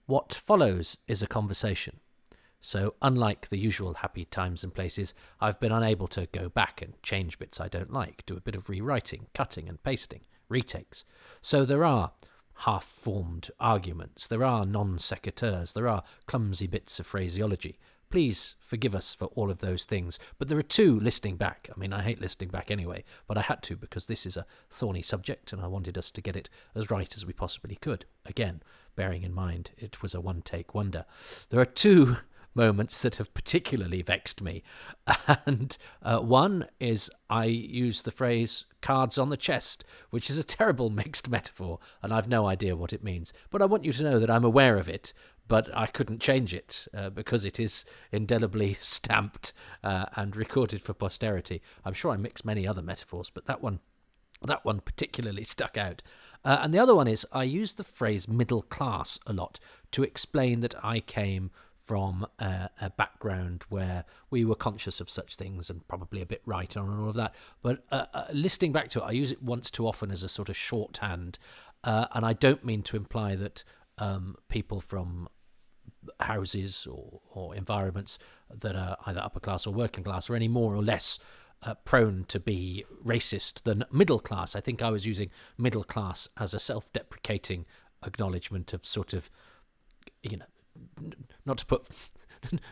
What follows is a conversation. So unlike the usual happy times and places, I've been unable to go back and change bits I don't like, do a bit of rewriting, cutting and pasting, retakes. So there are half-formed arguments, there are non-sequiturs, there are clumsy bits of phraseology. Please forgive us for all of those things. But there are two listening back. I mean, I hate listening back anyway, but I had to because this is a thorny subject and I wanted us to get it as right as we possibly could. Again, bearing in mind it was a one-take wonder. There are two moments that have particularly vexed me. And one is I use the phrase cards on the chest, which is a terrible mixed metaphor, and I've no idea what it means. But I want you to know that I'm aware of it, but I couldn't change it because it is indelibly stamped and recorded for posterity. I'm sure I mix many other metaphors, but that one particularly stuck out. And the other one is I use the phrase middle class a lot to explain that I came from a background where we were conscious of such things and probably a bit right on and all of that. But listening back to it, I use it once too often as a sort of shorthand. And I don't mean to imply that people from houses or environments that are either upper class or working class are any more or less prone to be racist than middle class. I think I was using middle class as a self-deprecating acknowledgement of sort of, not to put,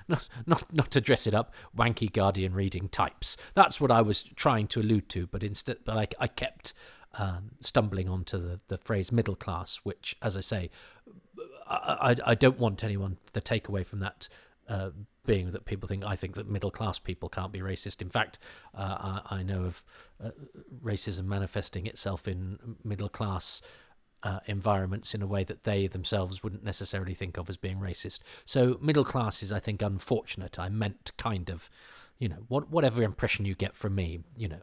not to dress it up, wanky Guardian reading types. That's what I was trying to allude to, but I kept stumbling onto the phrase middle class, which, as I say, I don't want anyone to take away from that being that people think I think that middle class people can't be racist. In fact, I know of racism manifesting itself in middle class environments in a way that they themselves wouldn't necessarily think of as being racist. So middle class is, I think, unfortunate. I meant kind of, whatever impression you get from me,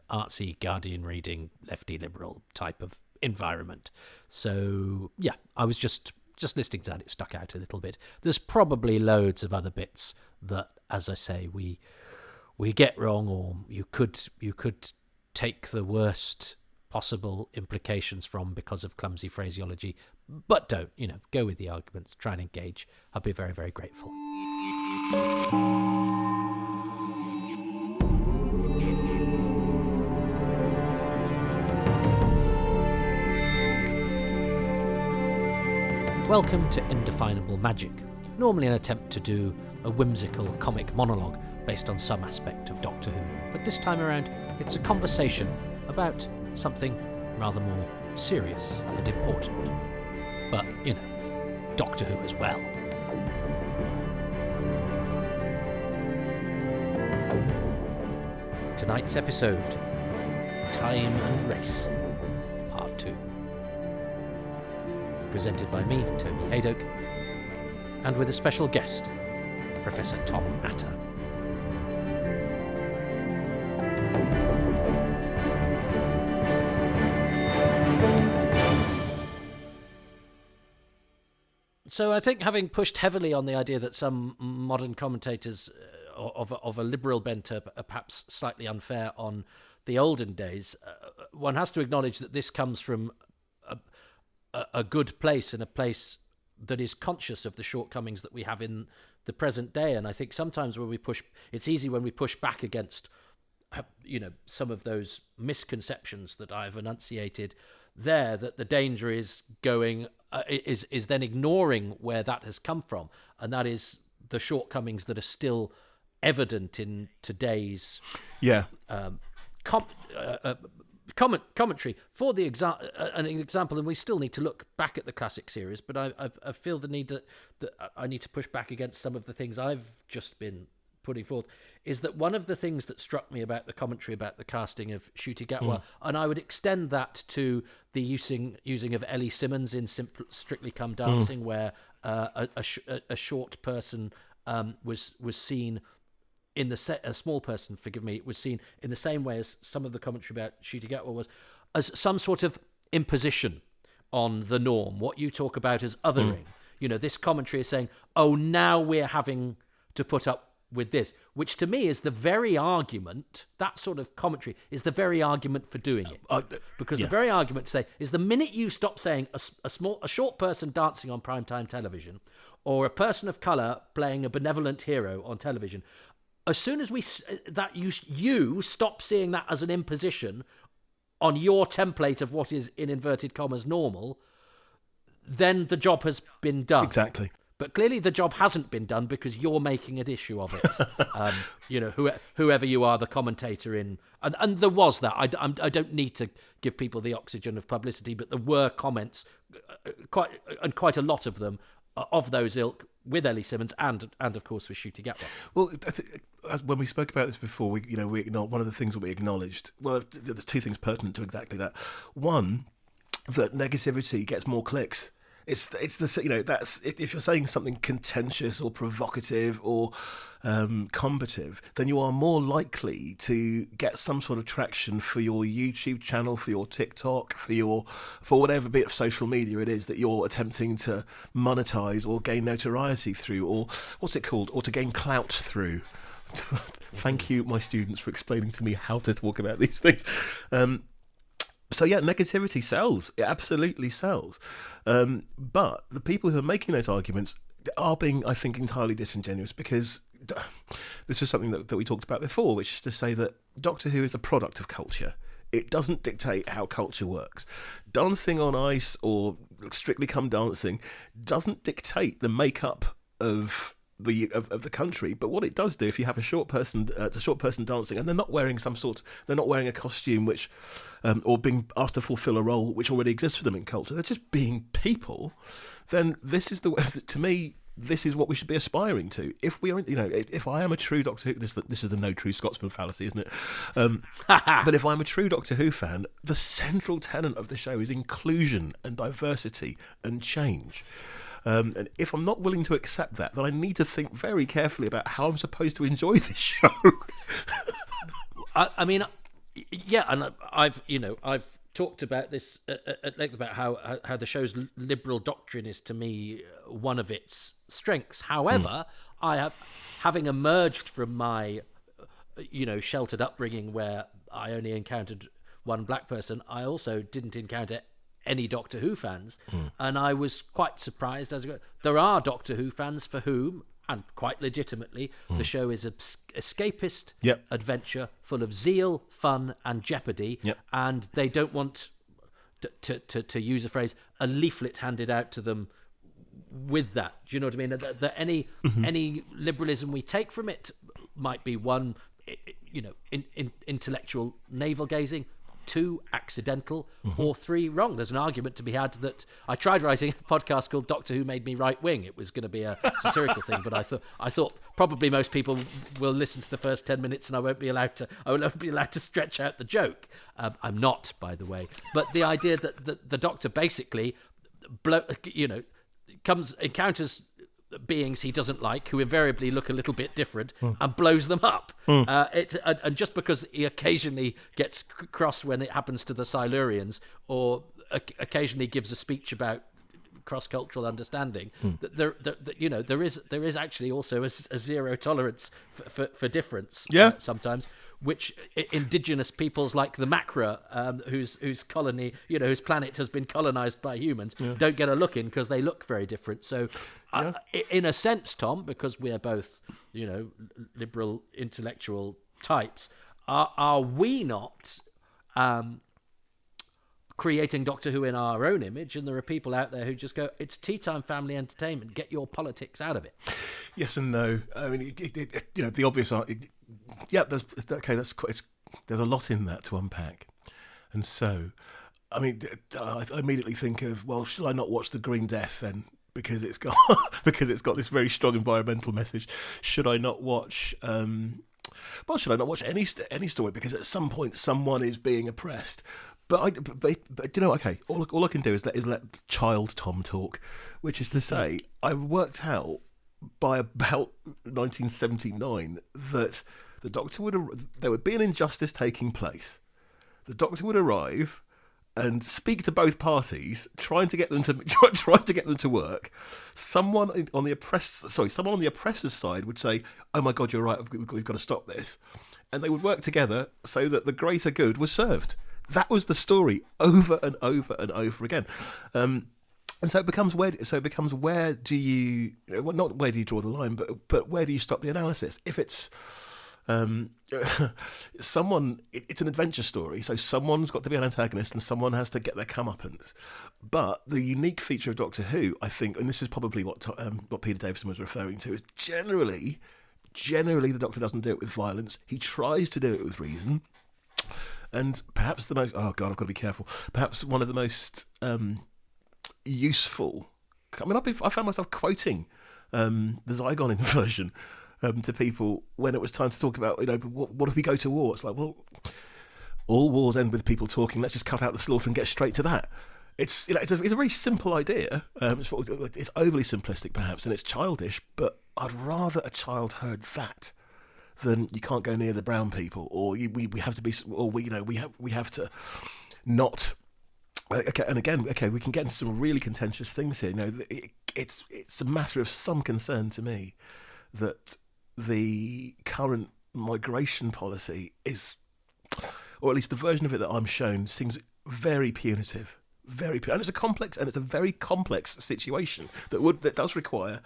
artsy, Guardian reading, lefty liberal type of environment. So yeah, I was just listening to that, it stuck out a little bit. There's probably loads of other bits that, as I say, we get wrong, or you could take the worst possible implications from because of clumsy phraseology, but don't, go with the arguments, try and engage. I'll be very, very grateful. Welcome to Indefinable Magic, normally an attempt to do a whimsical comic monologue based on some aspect of Doctor Who, but this time around it's a conversation about something rather more serious and important. But, Doctor Who as well. Tonight's episode, Time and Race, Part 2. Presented by me, Toby Haydock, and with a special guest, Professor Tom Attah. So I think, having pushed heavily on the idea that some modern commentators of a liberal bent are perhaps slightly unfair on the olden days, one has to acknowledge that this comes from a good place, and a place that is conscious of the shortcomings that we have in the present day. And I think sometimes it's easy when we push back against, some of those misconceptions that I've enunciated there, that the danger is going, is then ignoring where that has come from. And that is the shortcomings that are still evident in today's commentary. For the an example, and we still need to look back at the classic series, but I feel the need that I need to push back against some of the things I've just been putting forth, is that one of the things that struck me about the commentary about the casting of Ncuti Gatwa, and I would extend that to the using of Ellie Simmons in Strictly Come Dancing, where a short person was seen in a small person, was seen in the same way as some of the commentary about Ncuti Gatwa was, as some sort of imposition on the norm. What you talk about as othering. This commentary is saying, oh, now we're having to put up with this, which to me is the very argument, that sort of commentary is the very argument for doing it. Because the very argument to say is the minute you stop saying a short person dancing on primetime television or a person of colour playing a benevolent hero on television, as soon as you stop seeing that as an imposition on your template of what is, in inverted commas, normal, then the job has been done. Exactly. But clearly the job hasn't been done because you're making an issue of it. Whoever you are, the commentator in... And there was that. I don't need to give people the oxygen of publicity, but there were comments, quite a lot of them, of those ilk, with Ellie Simmons and of course with Shooty Gatwa. Well, when we spoke about this before, we one of the things that we acknowledged. Well, there's two things pertinent to exactly that. One, that negativity gets more clicks. It's the that's if you're saying something contentious or provocative or combative, then you are more likely to get some sort of traction for your YouTube channel, for your TikTok, for whatever bit of social media it is that you're attempting to monetize or gain notoriety through, or what's it called, or to gain clout through. Thank you, my students, for explaining to me how to talk about these things. So yeah, negativity sells. It absolutely sells. But the people who are making those arguments are being, I think, entirely disingenuous, because this is something that we talked about before, which is to say that Doctor Who is a product of culture. It doesn't dictate how culture works. Dancing on Ice or Strictly Come Dancing doesn't dictate the makeup of the country, but what it does do, if you have a short person dancing and they're not wearing a costume which or being asked to fulfill a role which already exists for them in culture, they're just being people, then this is to me, this is what we should be aspiring to. If we are, if I am a true Doctor Who, this is the no true Scotsman fallacy, isn't it? But if I'm a true Doctor Who fan, the central tenet of the show is inclusion and diversity and change. And if I'm not willing to accept that, then I need to think very carefully about how I'm supposed to enjoy this show. I mean, yeah, and I've talked about this at length about how the show's liberal doctrine is, to me, one of its strengths. However, having emerged from my sheltered upbringing where I only encountered one black person, I also didn't encounter any Doctor Who fans, and I was quite surprised there are Doctor Who fans for whom, and quite legitimately, the show is an escapist adventure full of zeal, fun and jeopardy, and they don't want to use a phrase, a leaflet handed out to them with that. Do you know what I mean? That any liberalism we take from it might be one, intellectual navel gazing, 2, accidental, or 3, wrong. There's an argument to be had that I tried writing a podcast called Doctor Who Made Me Right Wing. It was going to be a satirical thing, but I thought probably most people will listen to the first 10 minutes and I won't be allowed to stretch out the joke. I'm not, by the way. But the idea that the Doctor basically encounters beings he doesn't like, who invariably look a little bit different, and blows them up. And just because he occasionally gets cross when it happens to the Silurians, or occasionally gives a speech about cross-cultural understanding, there is actually also a zero tolerance for difference. Sometimes, which indigenous peoples like the Macra, whose colony, whose planet has been colonized by humans, don't get a look in because they look very different. So, in a sense, Tom, because we are both, liberal intellectual types, are we not creating Doctor Who in our own image? And there are people out there who just go, it's tea time family entertainment, get your politics out of it. Yes and no. I mean, the obvious there's a lot in that to unpack. And so, I mean, I immediately think of, well, shall I not watch The Green Death then? Because it's got this very strong environmental message. Should I not watch should I not watch any story because at some point someone is being oppressed? But okay, all I can do is let child Tom talk, which is to say, I worked out by about 1979 that the Doctor there would be an injustice taking place. The Doctor would arrive, and speak to both parties, trying to get them to work. Someone on the oppressor's side would say, "Oh my God, you're right. We've got to stop this," and they would work together so that the greater good was served. That was the story over and over and over again. And so it becomes where do you, well, not where do you draw the line, but where do you stop the analysis? If it's it's an adventure story, so someone's got to be an antagonist and someone has to get their comeuppance. But the unique feature of Doctor Who, I think, and this is probably what Peter Davison was referring to, is generally the Doctor doesn't do it with violence. He tries to do it with reason. And perhaps the most, oh God, I've got to be careful, perhaps one of the most useful, I mean, I found myself quoting the Zygon inversion to people when it was time to talk about, what if we go to war? It's like, well, all wars end with people talking. Let's just cut out the slaughter and get straight to that. It's a very simple idea. It's overly simplistic perhaps, and it's childish. But I'd rather a child heard that than you can't go near the brown people, or we have to be, or we have to not. Okay, and again, we can get into some really contentious things here. It's a matter of some concern to me that the current migration policy is, or at least the version of it that I'm shown, seems very punitive, and it's a very complex situation that does require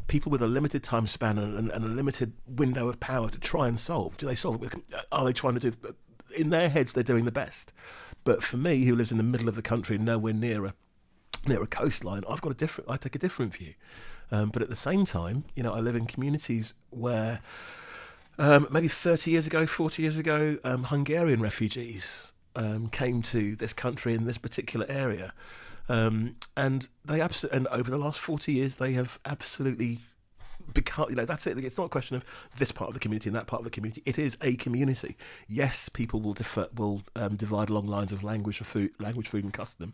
people with a limited time span and a limited window of power to try and solve. Do they solve it? Are they trying to do? In their heads, they're doing the best. But for me, who lives in the middle of the country, nowhere near a coastline, I take a different view. But at the same time, I live in communities where maybe 30 years ago, 40 years ago, Hungarian refugees came to this country in this particular area, and over the last 40 years, they have absolutely become, that's it. It's not a question of this part of the community and that part of the community. It is a community. Yes, people will divide along lines of language, food, and custom.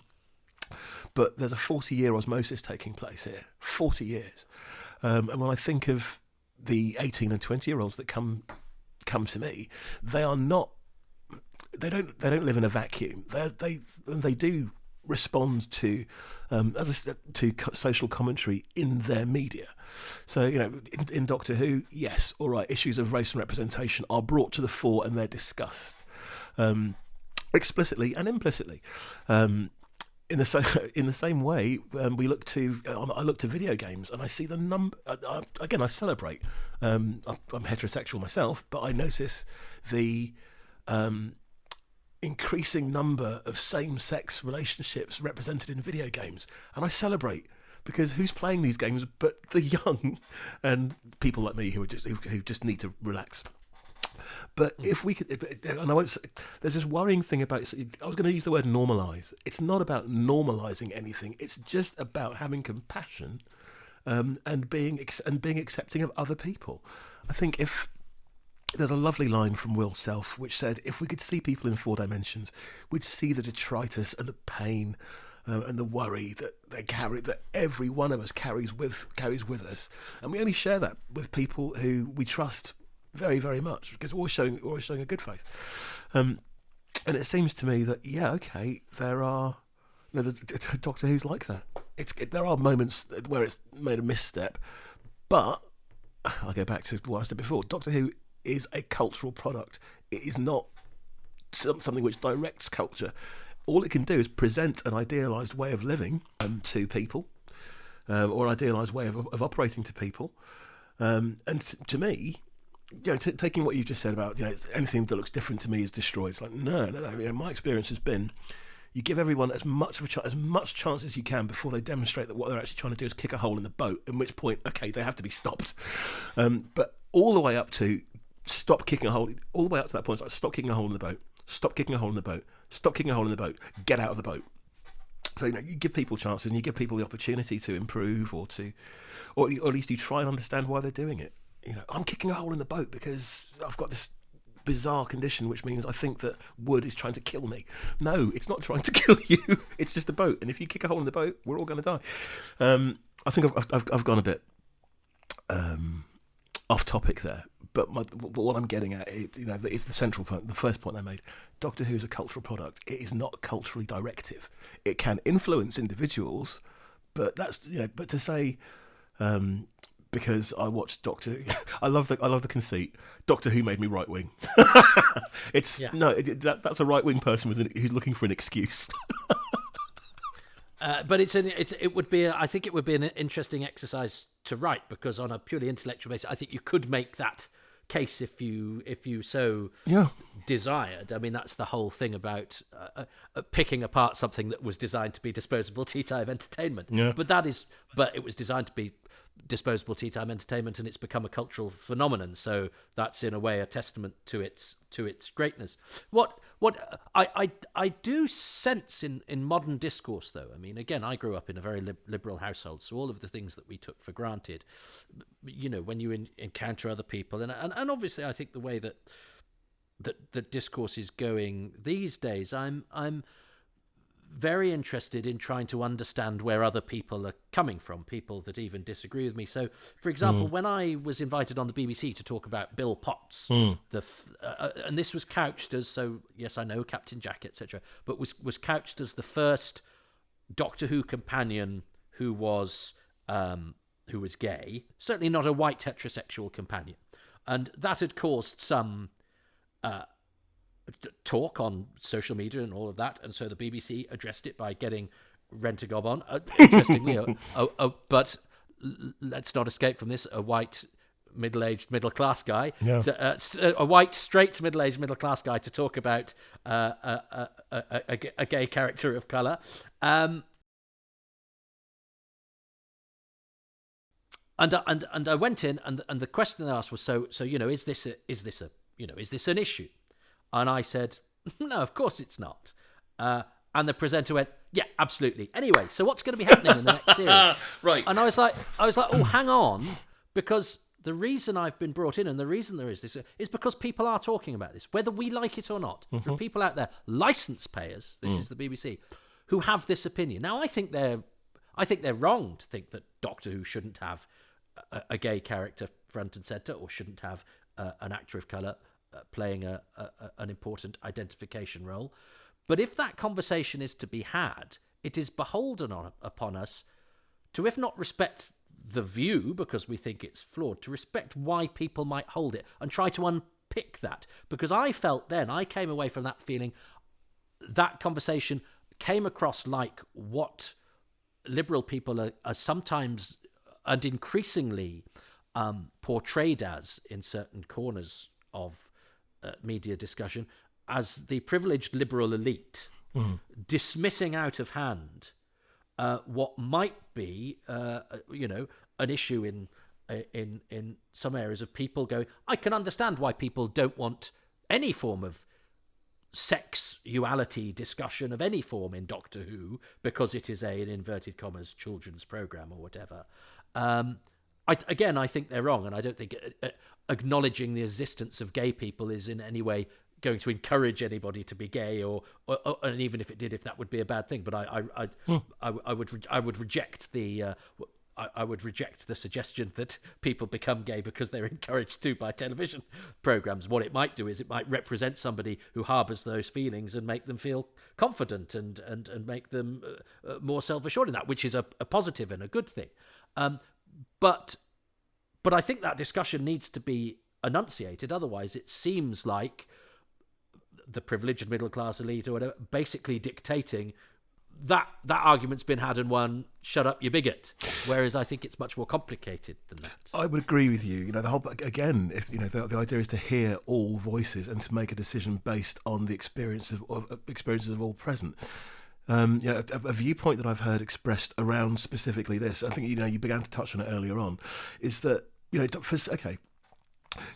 But there's a 40-year osmosis taking place here. 40 years. And when I think of the 18 and 20-year-olds that come to me, they are not. They don't live in a vacuum. They do respond to social commentary in their media. So in Doctor Who, yes, all right, issues of race and representation are brought to the fore and they're discussed explicitly and implicitly. In the same way, I look to video games and I see the number. Again, I celebrate. I'm heterosexual myself, but I notice the increasing number of same-sex relationships represented in video games, and I celebrate, because who's playing these games but the young and people like me who just need to relax. But if we could, and I won't say, there's this worrying thing about, I was going to use the word normalise. It's not about normalising anything. It's just about having compassion and being accepting of other people. I think there's a lovely line from Will Self which said, if we could see people in 4 dimensions, we'd see the detritus and the pain and the worry that they carry, that every one of us carries with us. And we only share that with people who we trust very, very much, because we're always showing a good face. And it seems to me that, there are, the Doctor Who's like that. There are moments where it's made a misstep, but I'll go back to what I said before. Doctor Who is a cultural product. It is not something which directs culture. All it can do is present an idealised way of living to people, or an idealised way of operating to people. And to me, taking what you just said about, anything that looks different to me is destroyed. It's like, no. My experience has been, you give everyone as much chance as you can before they demonstrate that what they're actually trying to do is kick a hole in the boat, at which point, okay, they have to be stopped. But all the way up to stop kicking a hole, all the way up to that point, it's like, stop kicking a hole in the boat, stop kicking a hole in the boat, stop kicking a hole in the boat, get out of the boat. So you give people chances and you give people the opportunity to improve, or at least you try and understand why they're doing it. I'm kicking a hole in the boat because I've got this bizarre condition which means I think that wood is trying to kill me. No, it's not trying to kill you. It's just a boat, and if you kick a hole in the boat, we're all going to die. I think I've gone a bit off topic there, But what I'm getting at, it's the central point, the first point I made. Doctor Who is a cultural product. It is not culturally directive. It can influence individuals, but but to say, because I watched Doctor, I love the conceit. Doctor Who made me right wing. That's a right wing person who's looking for an excuse. But it would be I think it would be an interesting exercise to write, because on a purely intellectual basis, I think you could make that case if you so desired. I mean, that's the whole thing about picking apart something that was designed to be disposable tea time entertainment. Yeah. But it was designed to be disposable tea time entertainment, and it's become a cultural phenomenon. So that's in a way a testament to its greatness. What I do sense in modern discourse, though, I mean, again, I grew up in a very liberal household, so all of the things that we took for granted, when you encounter other people, and obviously I think the way that discourse is going these days, I'm very interested in trying to understand where other people are coming from, people that even disagree with me. So, for example, when I was invited on the BBC to talk about Bill Potts, and this was couched as, so yes, I know Captain Jack, etc., but was couched as the first Doctor Who companion who was gay, certainly not a white heterosexual companion, and that had caused some talk on social media and all of that, and so the BBC addressed it by getting Rent-A-Gob on. Interestingly, but let's not escape from this, a white middle-aged middle-class guy, a white straight middle-aged middle-class guy to talk about a gay character of colour. And I went in, and the question I asked was, so is this an issue? And I said, no, of course it's not. And the presenter went, yeah, absolutely. Anyway, so what's going to be happening in the next series? Right. And I was like, oh, hang on, because the reason I've been brought in and the reason there is this is because people are talking about this, whether we like it or not. There are people out there, license payers, this is the BBC, who have this opinion. Now, I think they're wrong to think that Doctor Who shouldn't have a gay character front and centre, or shouldn't have an actor of colour playing an important identification role. But if that conversation is to be had, it is beholden upon us to, if not respect the view because we think it's flawed, to respect why people might hold it and try to unpick that. Because I felt then, I came away from that feeling, that conversation came across like what liberal people are sometimes and increasingly portrayed as in certain corners of media discussion, as the privileged liberal elite dismissing out of hand what might be an issue in some areas of people going, I can understand why people don't want any form of sexuality discussion of any form in Doctor Who, because it is in inverted commas, children's programme or whatever. I think they're wrong, and I don't think acknowledging the existence of gay people is in any way going to encourage anybody to be gay, or and even if it did, if that would be a bad thing. But I would reject the suggestion that people become gay because they're encouraged to by television programs. What it might do is it might represent somebody who harbours those feelings and make them feel confident and make them more self-assured in that, which is a positive and a good thing. But I think that discussion needs to be enunciated. Otherwise, it seems like the privileged middle-class elite or whatever basically dictating that argument's been had and won, shut up, you bigot. Whereas I think it's much more complicated than that. I would agree with you. The whole, again, if the idea is to hear all voices and to make a decision based on the experiences of all present. A viewpoint that I've heard expressed around specifically this, I think you began to touch on it earlier on, is that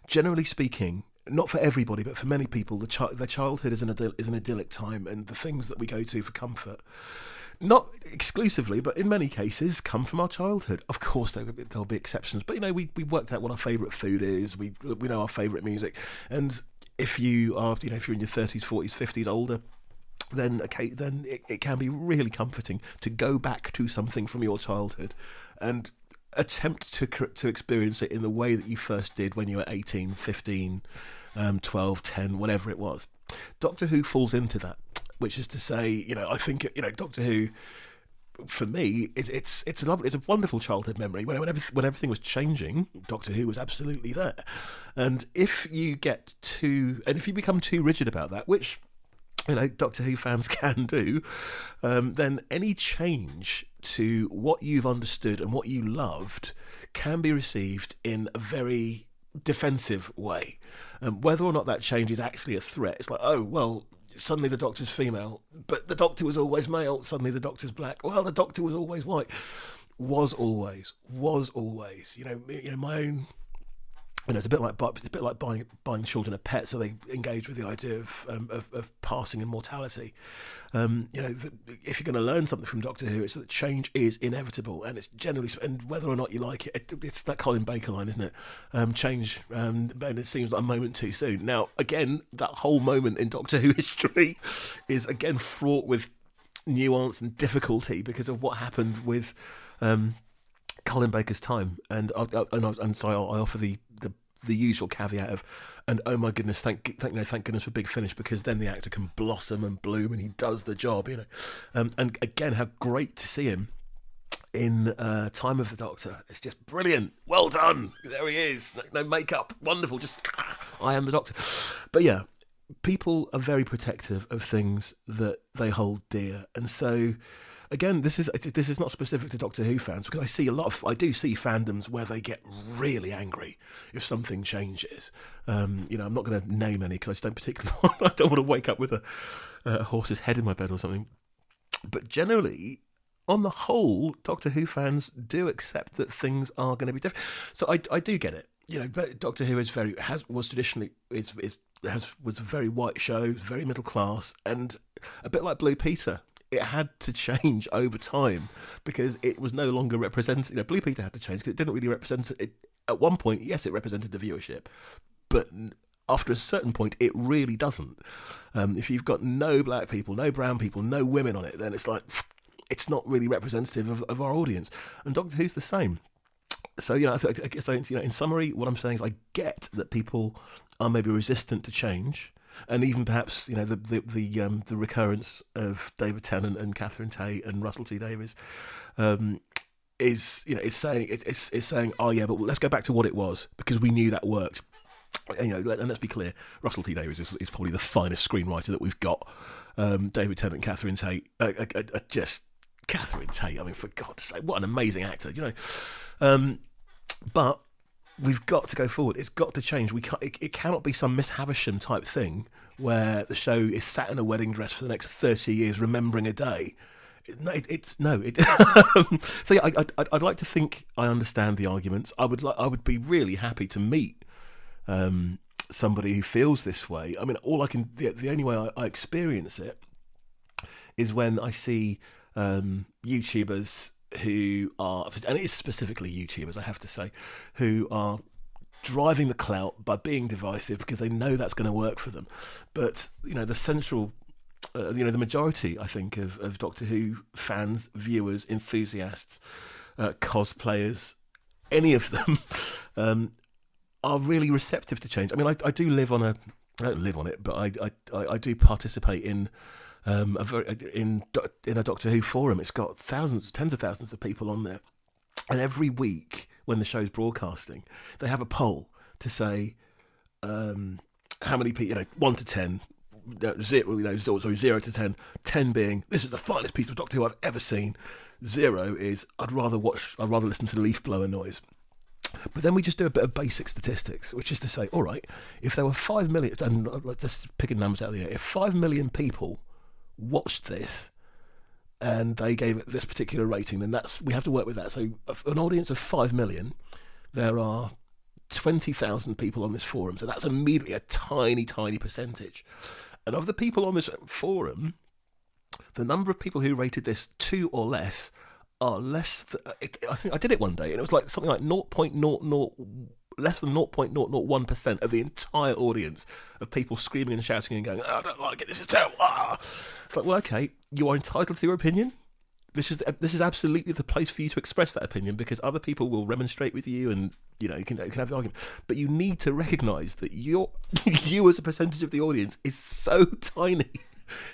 generally speaking, not for everybody, but for many people, their childhood is an idyllic time, and the things that we go to for comfort, not exclusively, but in many cases, come from our childhood. Of course, there'll be exceptions, but we worked out what our favourite food is. We know our favourite music, and if you are, if you're in your 30s, 40s, 50s, older, then it can be really comforting to go back to something from your childhood, and attempt to experience it in the way that you first did when you were 18, 15, 12, 10, whatever it was. Doctor Who falls into that, which is to say, I think, Doctor Who, for me, it's a wonderful childhood memory. When everything was changing, Doctor Who was absolutely there. And if you become too rigid about that, which Doctor Who fans can do, then any change to what you've understood and what you loved can be received in a very defensive way. Whether or not that change is actually a threat, it's like, oh, well, suddenly the Doctor's female, but the Doctor was always male, suddenly the Doctor's black. Well, the Doctor was always white. Was always. My own... it's a bit like buying children a pet, so they engage with the idea of passing and mortality. If you're going to learn something from Doctor Who, it's that change is inevitable, and it's generally, and whether or not you like it, it's that Colin Baker line, isn't it? Change, and it seems like a moment too soon. Now, again, that whole moment in Doctor Who history is again fraught with nuance and difficulty because of what happened with Colin Baker's time, and so I offer the usual caveat of, and oh my goodness, thank goodness for Big Finish, because then the actor can blossom and bloom and he does the job, and again, how great to see him in Time of the Doctor. It's just brilliant. Well done. There he is. No makeup. Wonderful. Just I am the Doctor. But yeah, people are very protective of things that they hold dear, and so. Again, this is not specific to Doctor Who fans, because I do see fandoms where they get really angry if something changes. I'm not going to name any because I just don't particularly I don't want to wake up with a horse's head in my bed or something. But generally, on the whole, Doctor Who fans do accept that things are going to be different. So I do get it. But Doctor Who was a very white show, very middle class, and a bit like Blue Peter. It had to change over time because it was no longer represented. Blue Peter had to change because it didn't really represent it. At one point, yes, it represented the viewership, but after a certain point, it really doesn't. If you've got no black people, no brown people, no women on it, then it's like it's not really representative of our audience. And Doctor Who's the same. So in summary, what I'm saying is I get that people are maybe resistant to change. And even perhaps, the recurrence of David Tennant and Catherine Tate and Russell T Davies is saying, oh yeah, but let's go back to what it was because we knew that worked. And let's be clear, Russell T Davies is probably the finest screenwriter that we've got. David Tennant and Catherine Tate are just Catherine Tate. I mean, for God's sake, what an amazing actor, but. We've got to go forward. It's got to change. It cannot be some Miss Havisham type thing where the show is sat in a wedding dress for the next 30 years, remembering a day. So yeah, I'd like to think I understand the arguments. I would be really happy to meet somebody who feels this way. I mean, the only way I experience it is when I see YouTubers who are, and it is specifically YouTubers, I have to say, who are driving the clout by being divisive because they know that's going to work for them. But the central, the majority, I think, of Doctor Who fans, viewers, enthusiasts, cosplayers, any of them, are really receptive to change. I mean, I do live on I don't live on it, but I do participate in. In a Doctor Who forum. It's got tens of thousands of people on there, and every week when the show's broadcasting, they have a poll to say how many people, 1 to 10, 0 to 10, 10 being this is the finest piece of Doctor Who I've ever seen, 0 is I'd rather listen to the leaf blower noise. But then we just do a bit of basic statistics, which is to say, all right, if there were 5 million, and just picking numbers out of the air, if 5 million people watched this and they gave it this particular rating, then we have to work with that. So an audience of 5 million, there are 20,000 people on this forum, so that's immediately a tiny percentage. And of the people on this forum, the number of people who rated this 2 or less are less I think I did it one day and it was like something like less than 0.001% of the entire audience of people screaming and shouting and going, oh, I don't like it, this is terrible. Ah. It's like, well, okay, you are entitled to your opinion, this is absolutely the place for you to express that opinion, because other people will remonstrate with you, and you can have the argument. But you need to recognise that you as a percentage of the audience is so tiny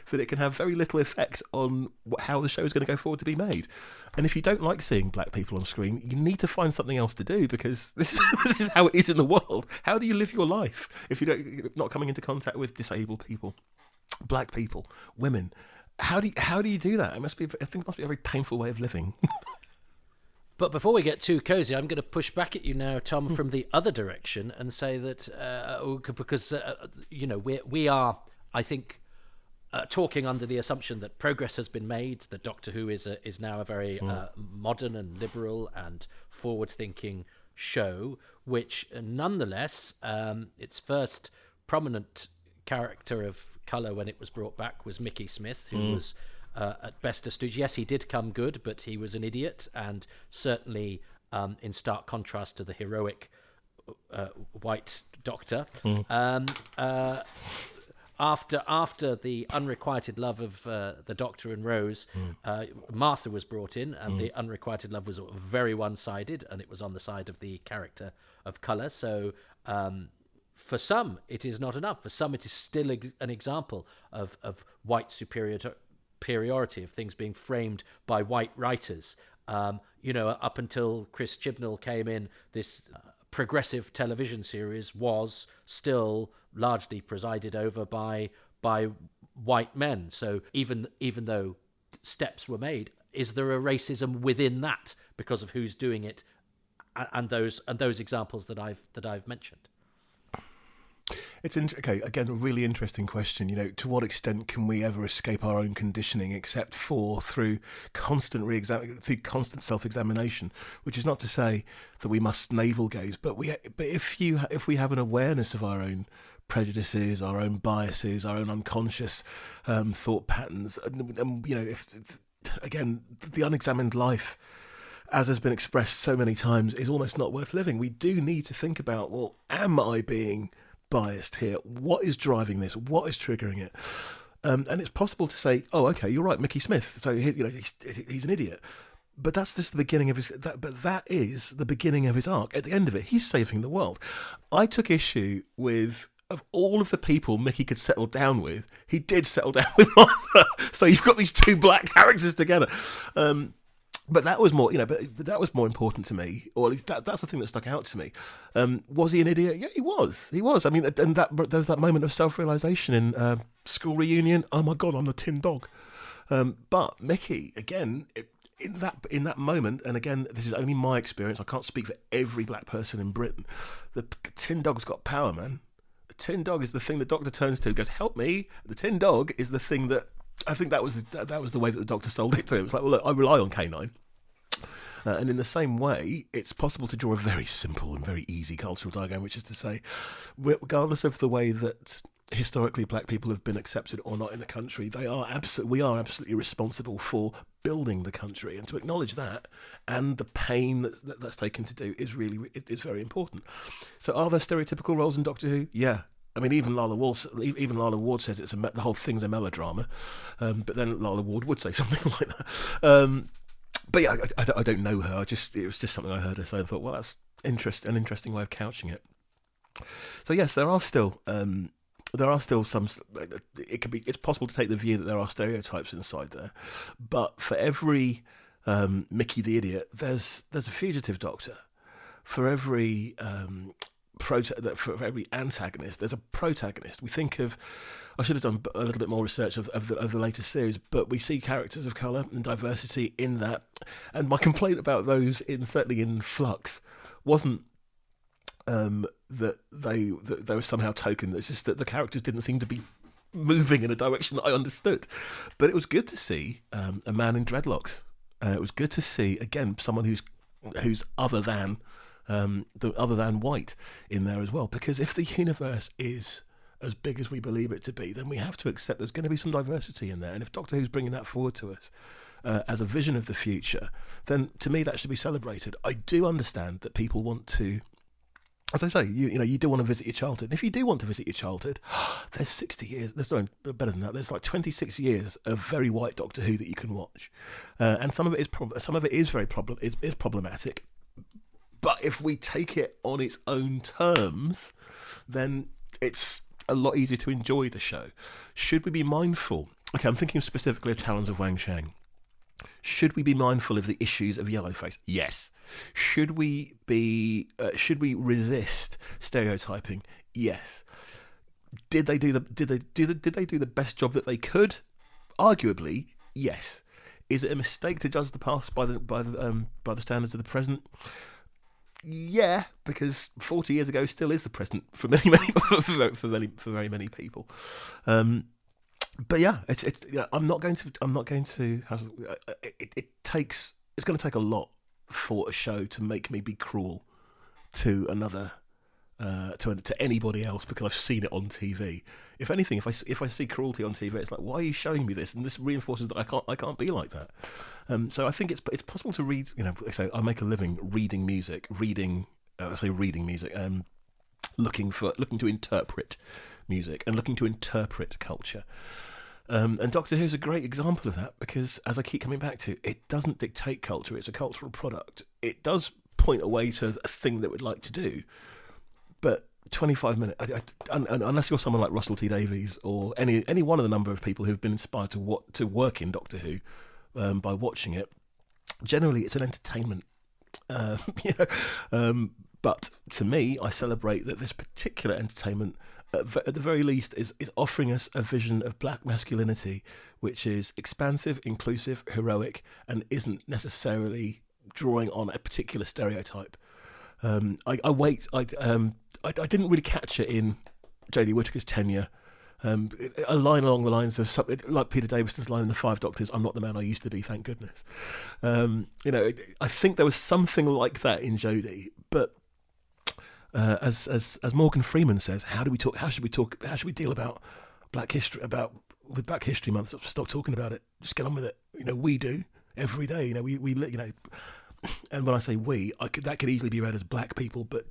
that it can have very little effect on how the show is going to go forward to be made. And if you don't like seeing black people on screen, you need to find something else to do, because this is how it is in the world. How do you live your life if you're not coming into contact with disabled people, black people, women? How do you do that? I think it must be a very painful way of living. But before we get too cozy, I'm going to push back at you now, Tom, from the other direction, and say that because we are, I think, talking under the assumption that progress has been made, that Doctor Who is now a very modern and liberal and forward-thinking show, which nonetheless, its first prominent character of colour when it was brought back was Mickey Smith, who was at best a stooge. Yes, he did come good, but he was an idiot, and certainly in stark contrast to the heroic white Doctor. After the unrequited love of the Doctor and Rose, Martha was brought in, and the unrequited love was very one-sided, and it was on the side of the character of colour. So for some, it is not enough. For some, it is still an example of white superiority, of things being framed by white writers. Up until Chris Chibnall came in, this progressive television series was still largely presided over by white men. So even though steps were made, is there a racism within that because of who's doing it, and those examples that I've mentioned? It's again, a really interesting question. To what extent can we ever escape our own conditioning, except through constant self-examination? Which is not to say that we must navel gaze, but if we have an awareness of our own prejudices, our own biases, our own unconscious thought patterns, and again, the unexamined life, as has been expressed so many times, is almost not worth living. We do need to think about, well, am I being biased here? What is driving this? What is triggering it? And it's possible to say, oh, okay, you're right, Mickey Smith. So he's an idiot. But that's just the beginning of his. That is the beginning of his arc. At the end of it, he's saving the world. I took issue with, of all of the people Mickey could settle down with, he did settle down with Martha. So you've got these two black characters together. But that was more, but that was more important to me, or at least that's the thing that stuck out to me. Was he an idiot? Yeah, he was. He was. I mean, and there was that moment of self-realization in school reunion. Oh my God, I'm the tin dog. But Mickey, again, in that moment, and again, this is only my experience. I can't speak for every black person in Britain. The tin dog's got power, man. The tin dog is the thing the Doctor turns to and goes, "Help me." The tin dog is the thing that. I think that was the way that the Doctor sold it to him. It's like, well, look, I rely on K9. And in the same way, it's possible to draw a very simple and very easy cultural diagram, which is to say, regardless of the way that historically black people have been accepted or not in the country, we are absolutely responsible for building the country. And to acknowledge that and the pain that's taken to do is very important. So are there stereotypical roles in Doctor Who? Yeah. I mean, even Lala Ward says the whole thing's a melodrama, but then Lala Ward would say something like that. But yeah, I don't know her. It was just something I heard her say. I thought, well, that's an interesting way of couching it. So yes, there are still some. It's possible to take the view that there are stereotypes inside there, but for every Mickey the idiot, there's a fugitive Doctor. For every for every antagonist, there's a protagonist. We think of, I should have done a little bit more research of the latest series, but we see characters of colour and diversity in that. And my complaint about those, certainly in Flux, wasn't that they were somehow token. It's just that the characters didn't seem to be moving in a direction that I understood. But it was good to see a man in dreadlocks. It was good to see, again, someone who's other than white in there as well, because if the universe is as big as we believe it to be, then we have to accept there's going to be some diversity in there. And if Doctor Who's bringing that forward to us as a vision of the future, then to me that should be celebrated. I do understand that people want to as I say, you do want to visit your childhood. And if you do want to visit your childhood, there's 60 years. There's no better than that. There's like 26 years of very white Doctor Who that you can watch, and some of it is very problematic. But if we take it on its own terms, then it's a lot easier to enjoy the show. Should we be mindful? Okay, I'm thinking specifically of Talons of Wang Shang. Should we be mindful of the issues of yellowface? Yes. Should we resist stereotyping? Yes. Did they do the best job that they could? Arguably, yes. Is it a mistake to judge the past by the standards of the present? Yeah, because 40 years ago still is the present for for very many people. But yeah, it's I'm not going to have it's going to take a lot for a show to make me be cruel to another to anybody else because I've seen it on TV. If anything, if I see cruelty on TV, it's like, why are you showing me this? And this reinforces that I can't be like that. So I think it's possible to read. So I make a living reading music, looking to interpret music and looking to interpret culture. And Doctor Who is a great example of that because, as I keep coming back to, it doesn't dictate culture. It's a cultural product. It does point a way to a thing that we'd like to do, but 25 minutes, unless you're someone like Russell T Davies or any one of the number of people who've been inspired to work in Doctor Who by watching it, generally it's an entertainment. But to me, I celebrate that this particular entertainment, at the very least, is offering us a vision of black masculinity, which is expansive, inclusive, heroic, and isn't necessarily drawing on a particular stereotype. I didn't really catch it in Jodie Whittaker's tenure. A line along the lines of something like Peter Davison's line in The Five Doctors, "I'm not the man I used to be, thank goodness." I think there was something like that in Jodie, but as Morgan Freeman says, how should we deal about Black History with Black History Month? Stop talking about it. Just get on with it. We do every day. And when I say we, that could easily be read as black people, but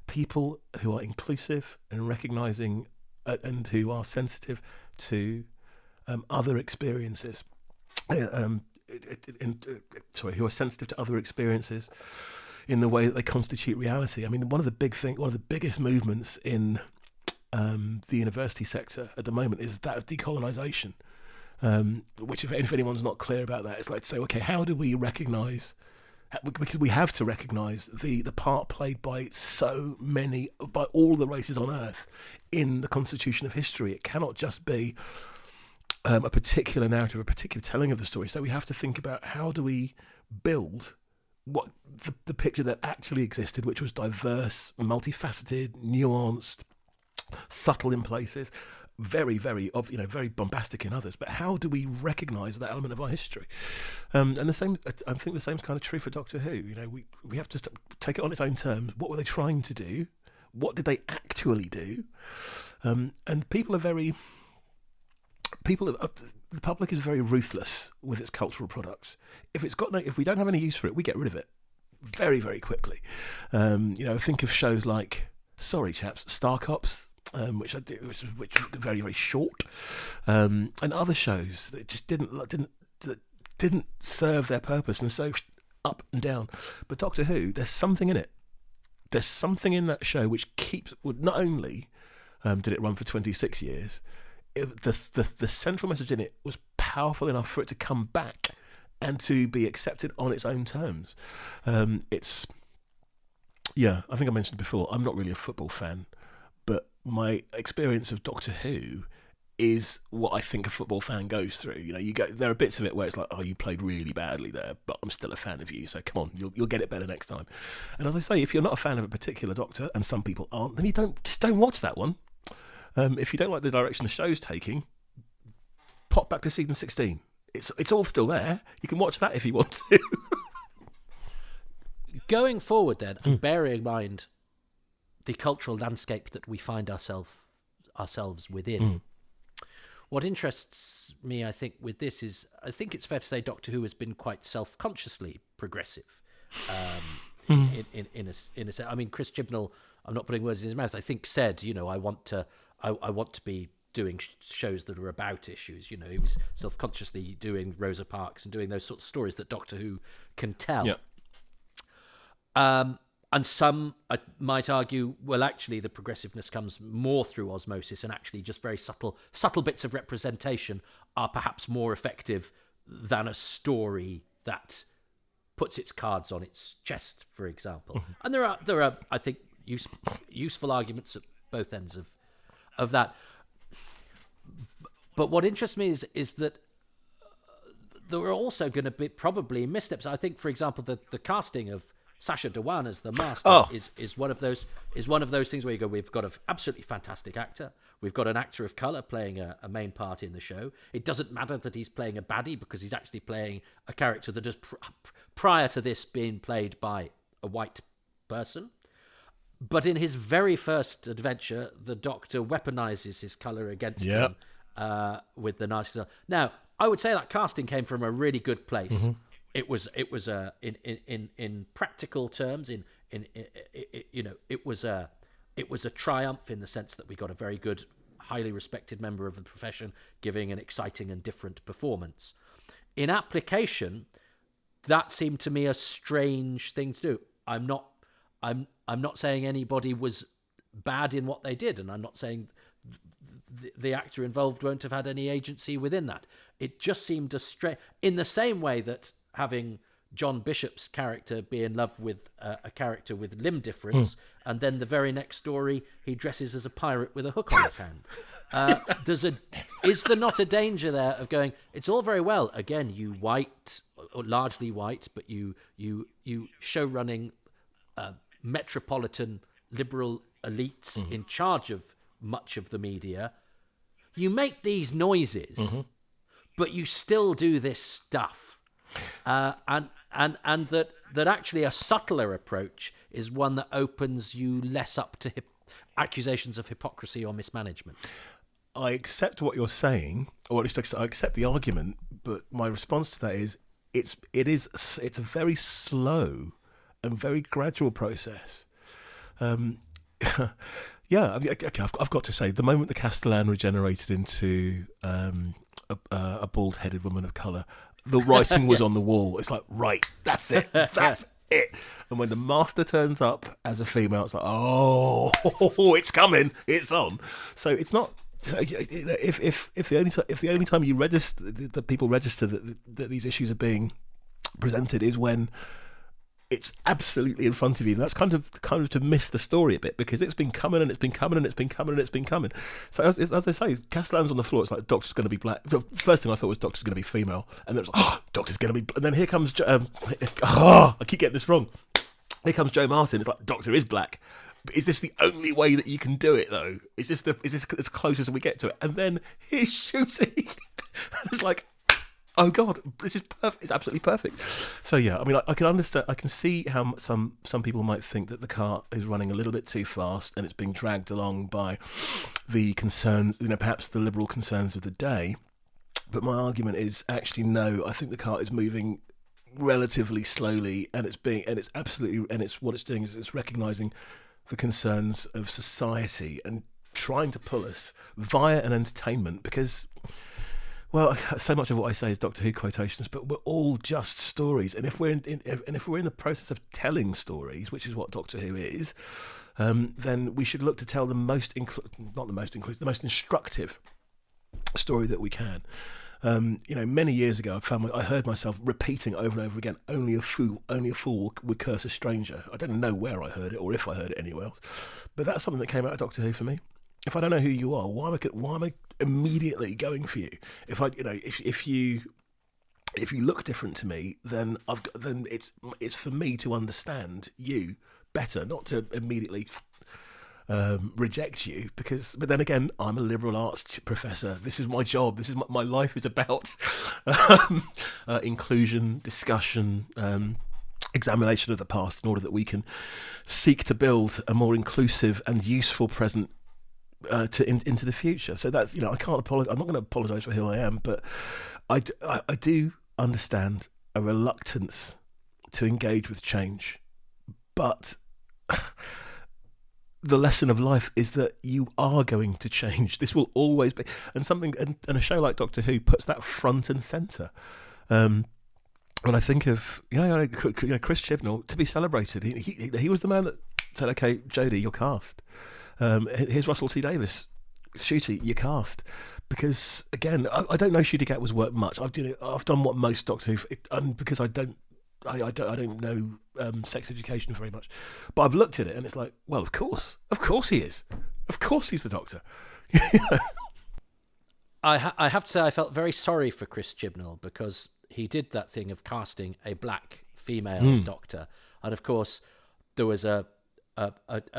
people who are inclusive and recognising and who are sensitive to other experiences. Who are sensitive to other experiences in the way that they constitute reality. I mean, one of the biggest movements in the university sector at the moment is that of decolonisation. Which, if anyone's not clear about that, it's like to say, okay, how do we recognise? Because we have to recognise the part played by all the races on Earth in the constitution of history. It cannot just be a particular narrative, a particular telling of the story. So we have to think about how do we build what the picture that actually existed, which was diverse, multifaceted, nuanced, subtle in places, very, very, very bombastic in others. But how do we recognise that element of our history? And the same, I think, the same is kind of true for Doctor Who. We have to take it on its own terms. What were they trying to do? What did they actually do? And the public is very ruthless with its cultural products. If we don't have any use for it, we get rid of it very, very quickly. Think of shows like, sorry chaps, Star Cops, which was very, very short, and other shows that just didn't serve their purpose, and so up and down. But Doctor Who, there's something in it. There's something in that show which not only did it run for 26 years, the central message in it was powerful enough for it to come back and to be accepted on its own terms. I think I mentioned before, I'm not really a football fan, but my experience of Doctor Who is what I think a football fan goes through. There are bits of it where it's like, oh, you played really badly there, but I'm still a fan of you, so come on, you'll get it better next time. And as I say, if you're not a fan of a particular Doctor, and some people aren't, then don't watch that one. If you don't like the direction the show's taking, pop back to season 16. It's all still there. You can watch that if you want to. Going forward then, and bearing in mind the cultural landscape that we find ourselves within, what interests me, I think, with this is, I think it's fair to say Doctor Who has been quite self-consciously progressive. in a sense. I mean, Chris Chibnall, I'm not putting words in his mouth, I think said, I want to be doing shows that are about issues. He was self-consciously doing Rosa Parks and doing those sorts of stories that Doctor Who can tell. Yeah. And some might argue, well, actually, the progressiveness comes more through osmosis, and actually just very subtle bits of representation are perhaps more effective than a story that puts its cards on its chest, for example. And there are, I think, useful arguments at both ends of that. But what interests me is that there are also going to be probably missteps. I think, for example, the casting of Sacha Dhawan as the Master is one of those things where you go, we've got an absolutely fantastic actor. We've got an actor of colour playing a main part in the show. It doesn't matter that he's playing a baddie, because he's actually playing a character that has prior to this been played by a white person. But in his very first adventure, the Doctor weaponizes his colour against him with the nasty stuff. Now, I would say that casting came from a really good place. Mm-hmm. It was in practical terms, it was a triumph in the sense that we got a very good, highly respected member of the profession giving an exciting and different performance. In application, that seemed to me a strange thing to do. I'm not saying anybody was bad in what they did, and I'm not saying the actor involved won't have had any agency within that. It just seemed in the same way that having John Bishop's character be in love with a character with limb difference, and then the very next story he dresses as a pirate with a hook on his hand. Is there not a danger there of going, it's all very well, again, you white, or largely white, but you show running metropolitan liberal elites in charge of much of the media. You make these noises, but you still do this stuff. And that actually a subtler approach is one that opens you less up to accusations of hypocrisy or mismanagement. I accept what you're saying, or at least I accept the argument, but my response to that is it's a very slow and very gradual process. Yeah, I've got to say, the moment the Castellan regenerated into a bald-headed woman of colour, the writing was on the wall. It's like, right, that's it, that's it. And when the Master turns up as a female, it's like, oh, it's coming, it's on. So it's not. If the only time you register, that people register that these issues are being presented is when it's absolutely in front of you, and that's kind of to miss the story a bit, because it's been coming and it's been coming and it's been coming and it's been coming. So as I say, Castellan's on the floor. It's like, Doctor's going to be black. So first thing I thought was Doctor's going to be female, and then it was like, Doctor's going to be. And then here comes I keep getting this wrong. Here comes Joe Martin. It's like, Doctor is black. But is this the only way that you can do it, though? Is this as close as we get to it? And then he's shooting. It's like, oh God, this is perfect. It's absolutely perfect. So yeah, I mean, I can understand. I can see how some people might think that the cart is running a little bit too fast and it's being dragged along by the concerns, perhaps the liberal concerns of the day. But my argument is actually no. I think the cart is moving relatively slowly, and it's what it's doing is it's recognising the concerns of society and trying to pull us via an entertainment, because, well, so much of what I say is Doctor Who quotations, but we're all just stories. And if we're in the process of telling stories, which is what Doctor Who is, then we should look to tell the most instructive story that we can. Many years ago, I heard myself repeating over and over again, "Only a fool would curse a stranger." I don't know where I heard it or if I heard it anywhere else, but that's something that came out of Doctor Who for me. If I don't know who you are, why am I immediately going for you? If you look different to me, then it's for me to understand you better, not to immediately reject you. But then again, I'm a liberal arts professor. This is my job. This is my life is about inclusion, discussion, examination of the past, in order that we can seek to build a more inclusive and useful present into the future. So that's, I can't apologize. I'm not going to apologize for who I am, but I do understand a reluctance to engage with change But the lesson of life is that you are going to change. This will always be, and a show like Doctor Who puts that front and centre. When I think of Chris Chibnall, to be celebrated, he was the man that said, "Okay, Jodie, you're cast. Here's Russell T Davies, Shooty, you're cast." Because again, I don't know Shooty Gat was worked much. I've done what most Doctor Who, and because I don't know sex education very much, but I've looked at it and it's like, well, of course he is, of course he's the Doctor. I have to say I felt very sorry for Chris Chibnall because he did that thing of casting a black female Doctor, and of course there was a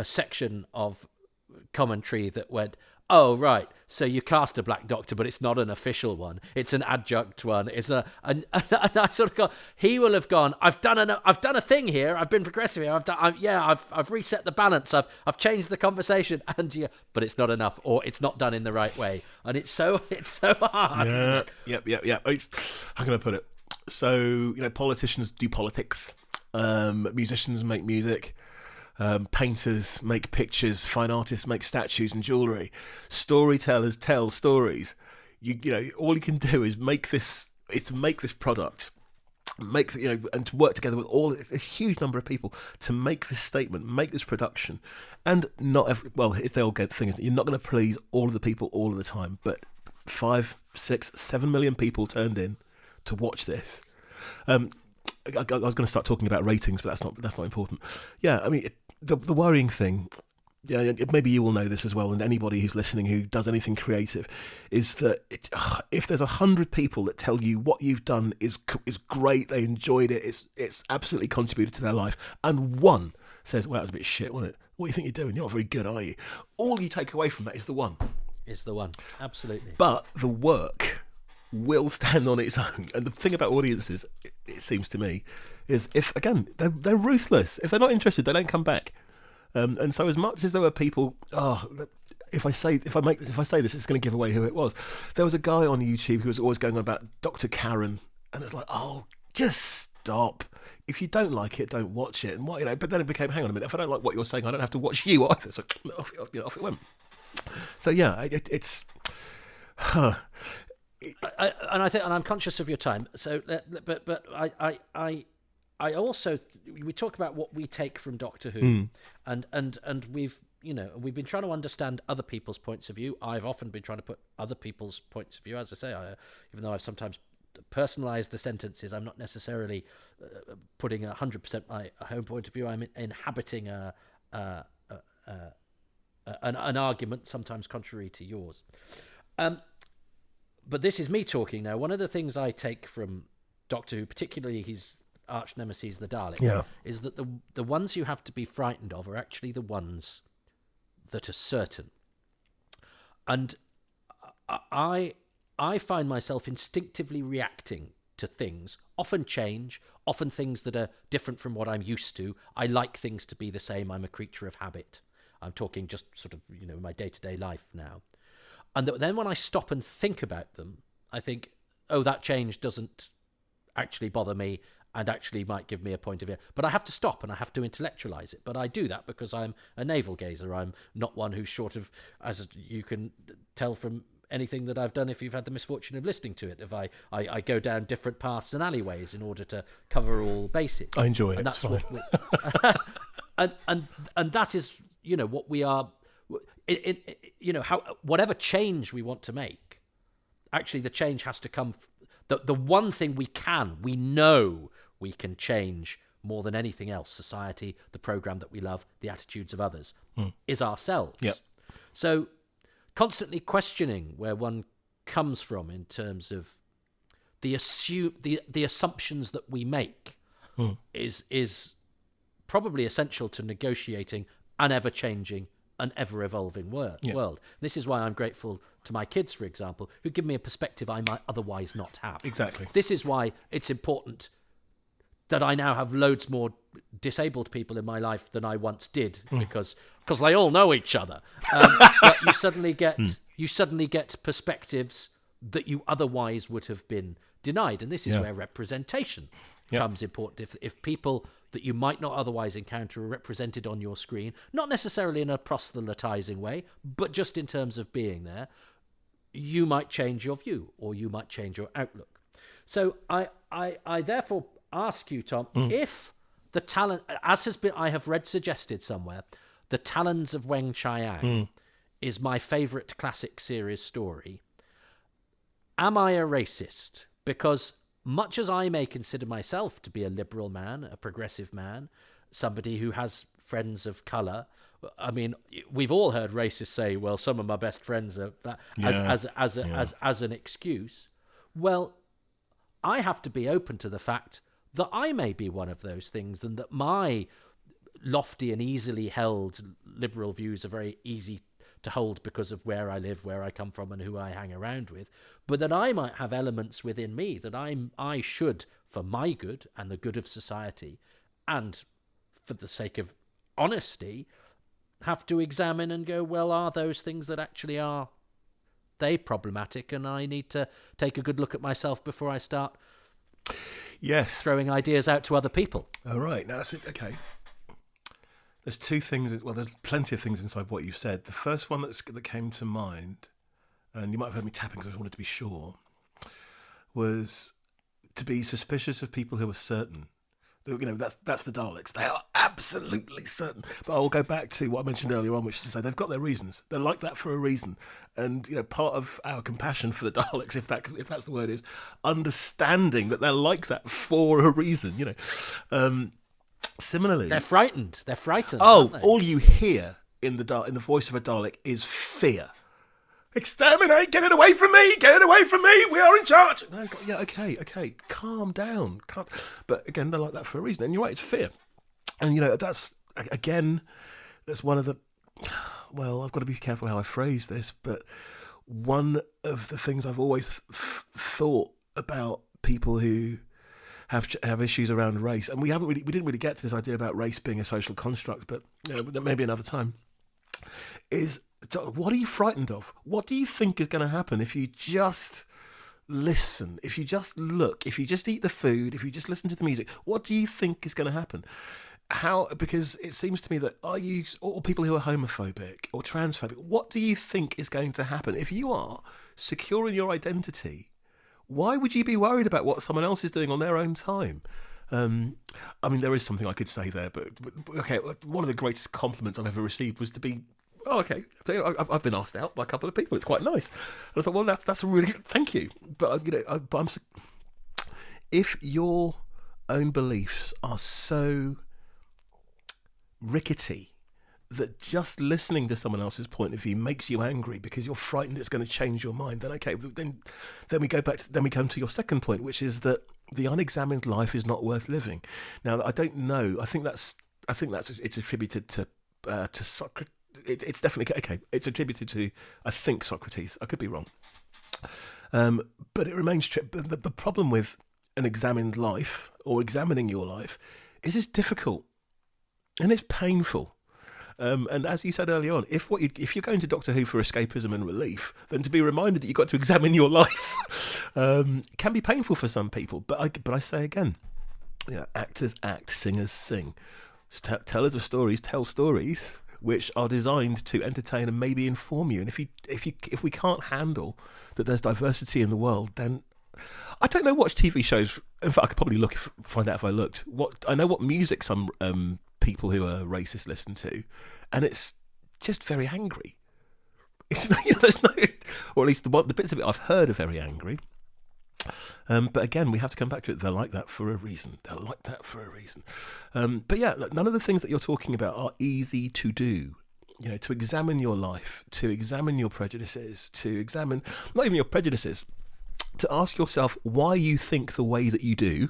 section of commentary that went, "Oh right, so you cast a black Doctor, but it's not an official one; it's an adjunct one." And I sort of go, he will have gone, I've done a thing here. I've been progressive here. I've reset the balance. I've changed the conversation, but it's not enough, or it's not done in the right way, and it's so hard. Yeah, yep. How can I put it? So politicians do politics, musicians make music. Painters make pictures, fine artists make statues and jewellery, storytellers tell stories. All you can do is make this product, and to work together with a huge number of people to make this statement, make this production. And it's the old thing, isn't it? You're not going to please all of the people all of the time, but 5, 6, 7 million people turned in to watch this. I was going to start talking about ratings, but that's not important. Yeah, I mean, the worrying thing, maybe you will know this as well, and anybody who's listening who does anything creative, is that if there's 100 people that tell you what you've done is great, they enjoyed it, it's absolutely contributed to their life, and one says, "Well, that was a bit shit, wasn't it? What do you think you're doing? You're not very good, are you?" All you take away from that is the one. Absolutely. But the work will stand on its own. And the thing about audiences, it seems to me, is if, again, they're ruthless. If they're not interested, they don't come back. And so as much as there were people, if I say this, it's going to give away who it was. There was a guy on YouTube who was always going on about Dr. Karen, and it's like, oh, just stop. If you don't like it, don't watch it. And but then it became, hang on a minute, if I don't like what you're saying, I don't have to watch you either. So off it went. So yeah, it's. And I'm conscious of your time. So, but I also, we talk about what we take from Doctor Who, and we've been trying to understand other people's points of view. I've often been trying to put other people's points of view. As I say, even though I've sometimes personalised the sentences, I'm not necessarily putting 100% my own point of view. I'm inhabiting an argument, sometimes contrary to yours. But this is me talking now. One of the things I take from Doctor Who, particularly his arch nemesis, the Daleks, is that the ones you have to be frightened of are actually the ones that are certain. And I find myself instinctively reacting to things, often change, often things that are different from what I'm used to. I like things to be the same. I'm a creature of habit. I'm talking just sort of, my day-to-day life now. And then when I stop and think about them, I think, oh, that change doesn't actually bother me and actually might give me a point of view. But I have to stop and I have to intellectualize it. But I do that because I'm a navel gazer. I'm not one who's short of, as you can tell from anything that I've done, if you've had the misfortune of listening to it, if I go down different paths and alleyways in order to cover all bases. I enjoy it. And that's what and that is, what we are... whatever change we want to make, actually the change has to come. The one thing we know we can change more than anything else, society, the program that we love, the attitudes of others, is ourselves. Yep. So constantly questioning where one comes from in terms of the assumptions that we make is probably essential to negotiating an ever-changing, an ever-evolving world. This is why I'm grateful to my kids, for example, who give me a perspective I might otherwise not have. Exactly. This is why it's important that I now have loads more disabled people in my life than I once did, because they all know each other. But you suddenly get perspectives that you otherwise would have been denied, and this is where representation becomes important. If people that you might not otherwise encounter are represented on your screen, not necessarily in a proselytizing way, but just in terms of being there, you might change your view or you might change your outlook. So I therefore ask you, Tom, if the talent, as has been, I have read suggested somewhere, The Talons of Weng Chiang is my favourite classic series story. Am I a racist? Because much as I may consider myself to be a liberal man, a progressive man, somebody who has friends of colour, I mean, we've all heard racists say, well, some of my best friends are as an excuse. Well, I have to be open to the fact that I may be one of those things, and that my lofty and easily held liberal views are very easy to hold because of where I live, where I come from, and who I hang around with, but that I might have elements within me that I should, for my good and the good of society, and for the sake of honesty, have to examine and go, well, are those things that actually are they problematic, and I need to take a good look at myself before I start throwing ideas out to other people. All right, now that's it. Okay. There's two things. Well, there's plenty of things inside what you said. The first one that came to mind, and you might have heard me tapping because I just wanted to be sure, was to be suspicious of people who are certain. You know, that's the Daleks. They are absolutely certain. But I will go back to what I mentioned earlier on, which is to say they've got their reasons. They're like that for a reason. And you know, part of our compassion for the Daleks, if that's the word, is understanding that they're like that for a reason. You know. Similarly, they're frightened. Oh, all you hear in the voice of a Dalek is fear. Exterminate! Get it away from me! Get it away from me! We are in charge! No, it's like, yeah, okay, calm down. But again, they're like that for a reason. And you're right, it's fear. And, you know, that's one of the... Well, I've got to be careful how I phrase this, but one of the things I've always thought about people who have issues around race, and we didn't really get to this idea about race being a social construct, but you know, maybe another time, is... What are you frightened of? What do you think is going to happen if you just listen, if you just look, if you just eat the food, if you just listen to the music? What do you think is going to happen? Because it seems to me that or people who are homophobic or transphobic, what do you think is going to happen? If you are secure in your identity, why would you be worried about what someone else is doing on their own time? I mean, there is something I could say there, but okay, one of the greatest compliments I've ever received was to be... Oh, okay. I've been asked out by a couple of people. It's quite nice. And I thought, well, that's a really thank you. But you know, if your own beliefs are so rickety that just listening to someone else's point of view makes you angry because you're frightened it's going to change your mind, then okay, then we go back. Then we come to your second point, which is that the unexamined life is not worth living. Now, I don't know. I think it's attributed to Socrates. It's definitely okay. It's attributed to, I think, Socrates. I could be wrong, but it remains true. The problem with an examined life or examining your life is it's difficult and it's painful. And as you said earlier on, if you're going to Doctor Who for escapism and relief, then to be reminded that you've got to examine your life can be painful for some people. But I say again, actors act, singers sing, tellers of stories tell stories which are designed to entertain and maybe inform you. And if we can't handle that there's diversity in the world, then I don't know. Watch TV shows. In fact, I could probably find out if I looked. I know what music some people who are racist listen to, and it's just very angry. It's there's no, or at least the bits of it I've heard are very angry. But again, we have to come back to it. They're like that for a reason. But yeah, none of the things that you're talking about are easy to do. You know, to examine your life, to examine your prejudices, to examine not even your prejudices, to ask yourself why you think the way that you do,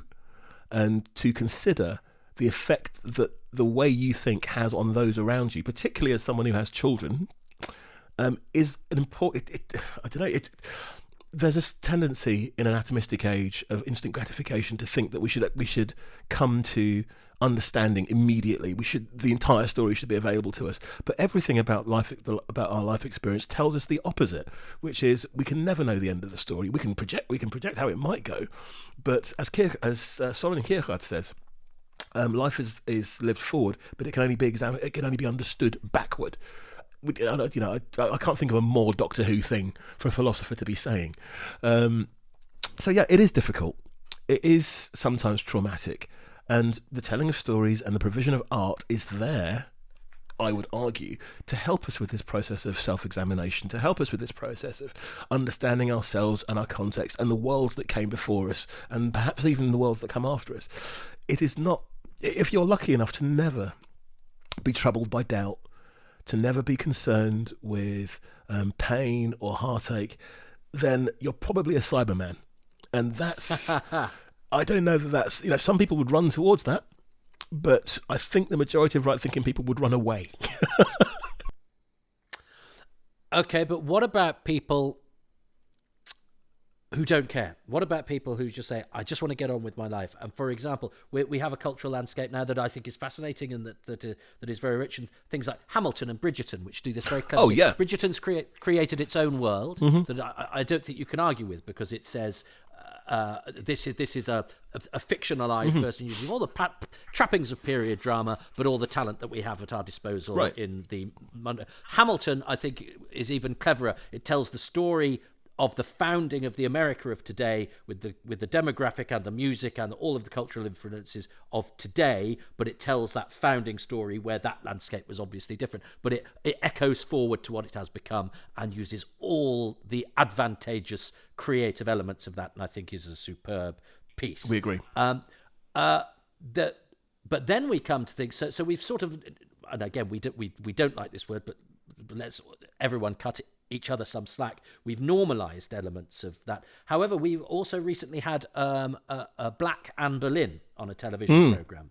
and to consider the effect that the way you think has on those around you, particularly as someone who has children, is an important. I don't know. There's a tendency in an atomistic age of instant gratification to think that we should come to understanding immediately. The entire story should be available to us. But everything about our life experience tells us the opposite, which is we can never know the end of the story. We can project how it might go, but as Soren Kierkegaard says, life is lived forward, but it can only be examined. It can only be understood backward. I can't think of a more Doctor Who thing for a philosopher to be saying. So yeah, it is difficult. It is sometimes traumatic. And the telling of stories and the provision of art is there, I would argue, to help us with this process of self-examination, to help us with this process of understanding ourselves and our context and the worlds that came before us, and perhaps even the worlds that come after us. It is not, if you're lucky enough to never be troubled by doubt, to never be concerned with pain or heartache, then you're probably a Cyberman. And that's... I don't know that's, some people would run towards that, but I think the majority of right-thinking people would run away. Okay, but what about people who don't care? What about people who just say, I just want to get on with my life? And for example, we have a cultural landscape now that I think is fascinating and that is very rich, and things like Hamilton and Bridgerton, which do this very cleverly. Oh, yeah. Bridgerton's created its own world that I don't think you can argue with, because it says... this is a fictionalized person using all the trappings of period drama, but all the talent that we have at our disposal in the... Hamilton, I think, is even cleverer. It tells the story of the founding of the America of today with the demographic and the music and all of the cultural influences of today, but it tells that founding story where that landscape was obviously different, but it echoes forward to what it has become and uses all the advantageous creative elements of that, and I think is a superb piece. We agree. But then we come to things, so we've sort of, and again, we don't like this word, but let's everyone cut each other some slack. We've normalized elements of that. However, we've also recently had a black Anne Boleyn on a television program.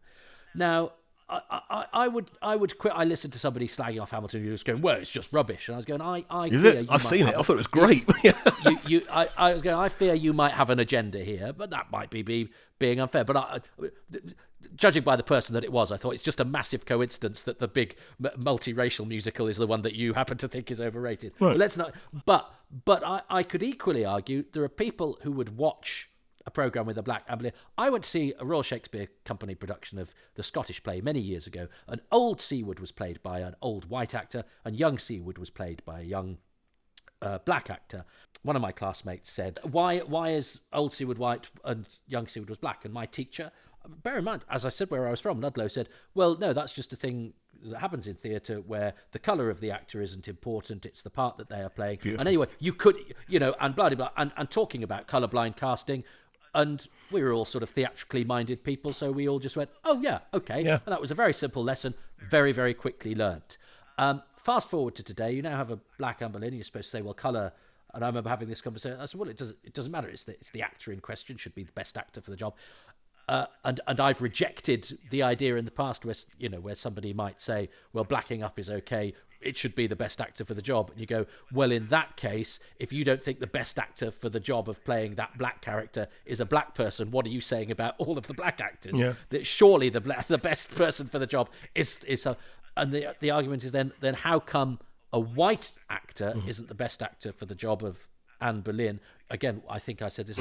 Now, I would quit. I listened to somebody slagging off Hamilton who was going, well, it's just rubbish, and I was going, I've seen it. I thought it was great. I was going, I fear you might have an agenda here, but that might be being unfair. But judging by the person that it was, I thought it's just a massive coincidence that the big multiracial musical is the one that you happen to think is overrated. Right. But let's not. But I could equally argue there are people who would watch a programme with a black Anne Boleyn. I went to see a Royal Shakespeare Company production of the Scottish play many years ago. An old Seawood was played by an old white actor, and young Seawood was played by a young black actor. One of my classmates said, why is old Seawood white and young Seawood was black? And my teacher, bear in mind, as I said where I was from, Ludlow, said, well, no, that's just a thing that happens in theatre where the colour of the actor isn't important, it's the part that they are playing. Beautiful. And anyway, you could, and blah, blah, blah, and talking about colourblind casting, and we were all sort of theatrically minded people, so we all just went, oh, yeah, okay. Yeah. And that was a very simple lesson, very, very quickly learnt. Fast forward to today, you now have a black Anne Boleyn, and you're supposed to say, well, colour, and I remember having this conversation, I said, well, it doesn't matter, it's the actor in question, should be the best actor for the job. And I've rejected the idea in the past where somebody might say, well, blacking up is okay, it should be the best actor for the job. And you go, well, in that case, if you don't think the best actor for the job of playing that black character is a black person, what are you saying about all of the black actors? Yeah. That surely the best person for the job is a... And the argument is then how come a white actor isn't the best actor for the job of Anne Boleyn? Again, I think I said this,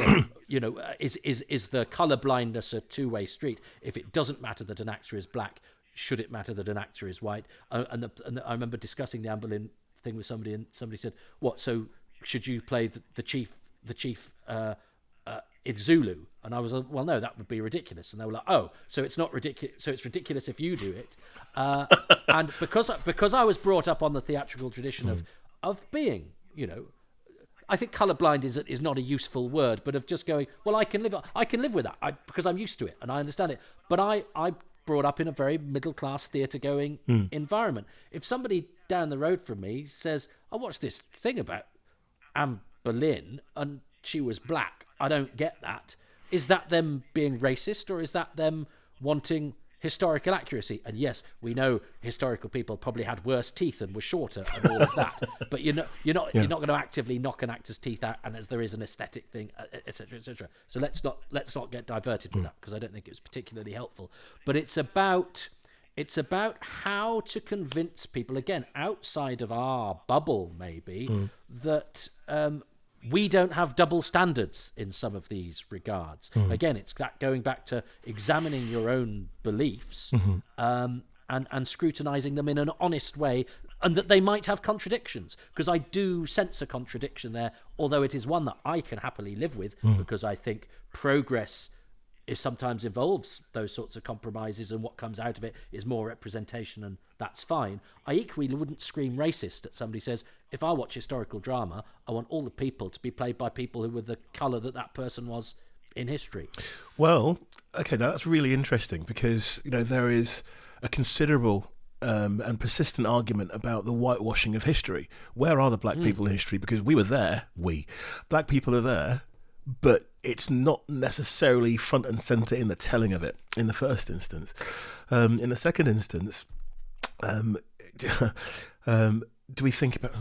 is the colour blindness a two-way street? If it doesn't matter that an actor is black, should it matter that an actor is white? And I remember discussing the Anne Boleyn thing with somebody, and somebody said, what, so should you play the chief in Zulu? And I was like, well, no, that would be ridiculous. And they were like, oh, so it's not ridiculous. So it's ridiculous if you do it. And because I was brought up on the theatrical tradition of being, I think colourblind is not a useful word, but of just going, well, I can live with that because I'm used to it and I understand it. But I brought up in a very middle-class theatre-going environment. If somebody down the road from me says, I watched this thing about Anne Boleyn and she was black, I don't get that. Is that them being racist, or is that them wanting historical accuracy. And yes, we know historical people probably had worse teeth and were shorter and all of that. But you're not going to actively knock an actor's teeth out, and as there is an aesthetic thing, etc., etc. So let's not get diverted with that, because I don't think it was particularly helpful. But it's about how to convince people, again, outside of our bubble, maybe, that we don't have double standards in some of these regards. Again, it's that going back to examining your own beliefs and scrutinizing them in an honest way, and that they might have contradictions, because I do sense a contradiction there, although it is one that I can happily live with, because I think progress is sometimes involves those sorts of compromises, and what comes out of it is more representation, and that's fine. I equally wouldn't scream racist at somebody says, if I watch historical drama, I want all the people to be played by people who were the colour that person was in history. Well, okay, now that's really interesting, because there is a considerable and persistent argument about the whitewashing of history. Where are the black people in history? Because we were there, black people are there, but it's not necessarily front and centre in the telling of it in the first instance. In the second instance, do we think about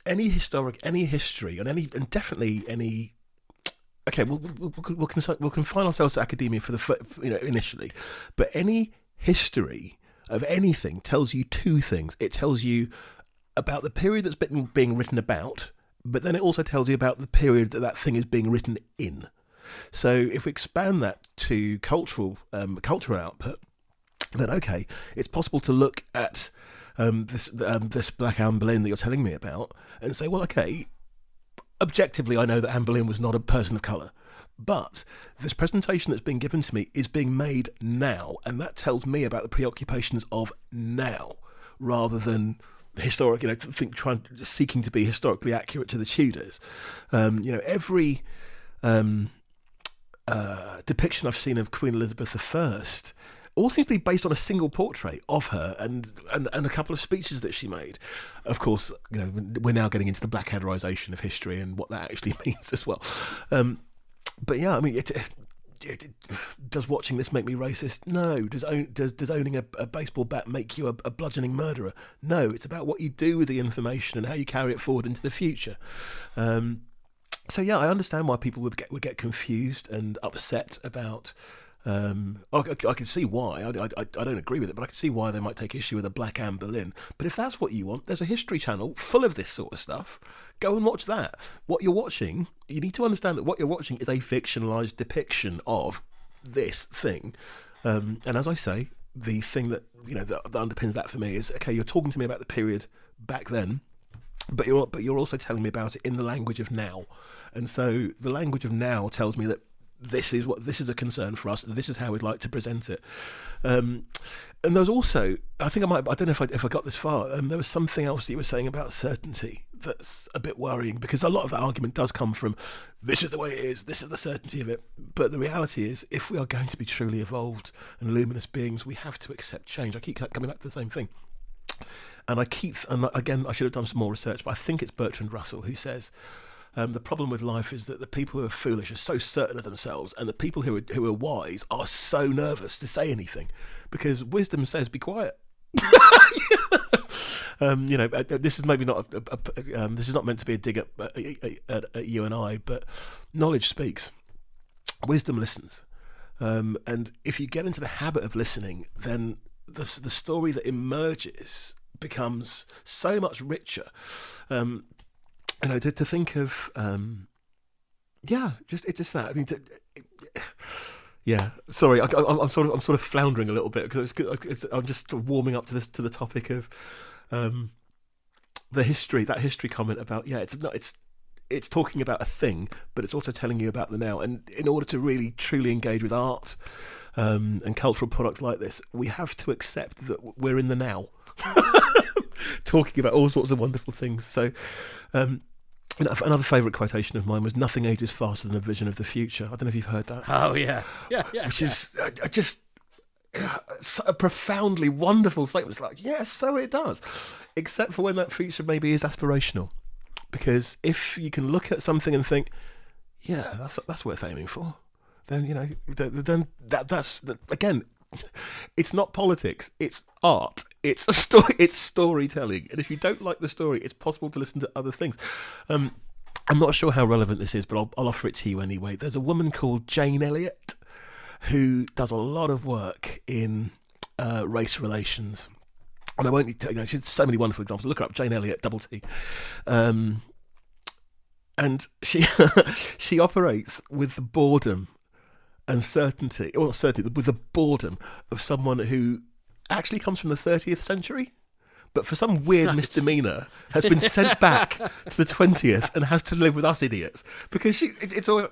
any history, and definitely any? Okay, we'll confine ourselves to academia for the initially, but any history of anything tells you two things. It tells you about the period that's being written about, but then it also tells you about the period that thing is being written in. So if we expand that to cultural output, then okay, it's possible to look at this Black Anne Boleyn that you're telling me about and say, well, okay, objectively, I know that Anne Boleyn was not a person of colour, but this presentation that's being given to me is being made now, and that tells me about the preoccupations of now, rather than historic, seeking to be historically accurate to the Tudors. Every depiction I've seen of Queen Elizabeth I all seems to be based on a single portrait of her and a couple of speeches that she made. Of course, we're now getting into the blackadderisation of history and what that actually means as well. But yeah, I mean, does watching this make me racist? No. Does owning a baseball bat make you a bludgeoning murderer? No. It's about what you do with the information and how you carry it forward into the future. So yeah, I understand why people would get confused and upset about. I can see why. I don't agree with it, but I can see why they might take issue with a Black Anne Boleyn. But if that's what you want, there's a History Channel full of this sort of stuff. Go and watch that. What you're watching, you need to understand that what you're watching is a fictionalised depiction of this thing. And as I say, the thing that that underpins that for me is, okay, you're talking to me about the period back then, but you're also telling me about it in the language of now. And so the language of now tells me that this is a concern for us. This is how we'd like to present it. And there's also, I don't know if I got this far. There was something else that you were saying about certainty that's a bit worrying, because a lot of that argument does come from this is the way it is, this is the certainty of it. But the reality is, if we are going to be truly evolved and luminous beings, we have to accept change. I keep coming back to the same thing. And again, I should have done some more research, but I think it's Bertrand Russell who says, the problem with life is that the people who are foolish are so certain of themselves, and the people who are wise are so nervous to say anything, because wisdom says be quiet. This is maybe not this is not meant to be a dig at you and I, but knowledge speaks, wisdom listens, and if you get into the habit of listening, then the story that emerges becomes so much richer. To think of, it's just that. I mean, Sorry, I'm sort of floundering a little bit because I'm just warming up to the topic of the history. That history comment about it's talking about a thing, but it's also telling you about the now. And in order to really truly engage with art and cultural products like this, we have to accept that we're in the now. Talking about all sorts of wonderful things. So another favourite quotation of mine was, "Nothing ages faster than a vision of the future." I don't know if you've heard that. Oh yeah. Which is just a profoundly wonderful statement. It's like, yes, so it does, except for when that future maybe is aspirational, because if you can look at something and think, yeah, that's worth aiming for, then then that's again. It's not politics. It's art. It's a story. It's storytelling. And if you don't like the story, it's possible to listen to other things. I'm not sure how relevant this is, but I'll offer it to you anyway. There's a woman called Jane Elliott who does a lot of work in race relations. And I won't, she's so many wonderful examples. Look her up, Jane Elliott, double T. And she she operates with the boredom and certainty, or not certainty, with the boredom of someone who actually comes from the 30th century, but for some weird misdemeanor has been sent back to the 20th and has to live with us idiots. Because it's always...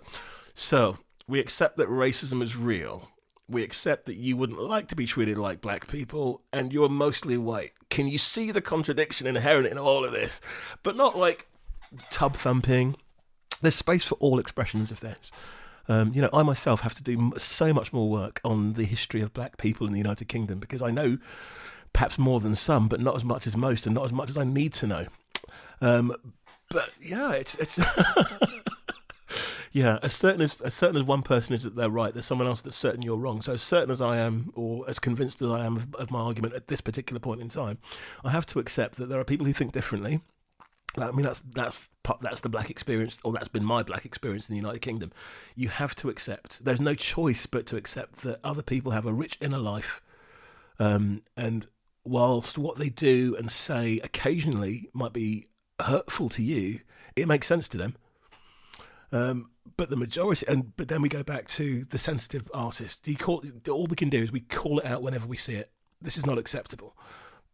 So, we accept that racism is real. We accept that you wouldn't like to be treated like black people, and you're mostly white. Can you see the contradiction inherent in all of this? But not like tub thumping. There's space for all expressions of this. I myself have to do so much more work on the history of black people in the United Kingdom, because I know perhaps more than some, but not as much as most, and not as much as I need to know. But yeah, it's yeah. As certain as one person is that they're right, there's someone else that's certain you're wrong. So as certain as I am, or as convinced as I am of my argument at this particular point in time, I have to accept that there are people who think differently. I mean, that's the black experience, or that's been my black experience in the United Kingdom. You have to accept. There's no choice but to accept that other people have a rich inner life, and whilst what they do and say occasionally might be hurtful to you, it makes sense to them. But the majority, but then we go back to the sensitive artist. All we can do is we call it out whenever we see it. This is not acceptable,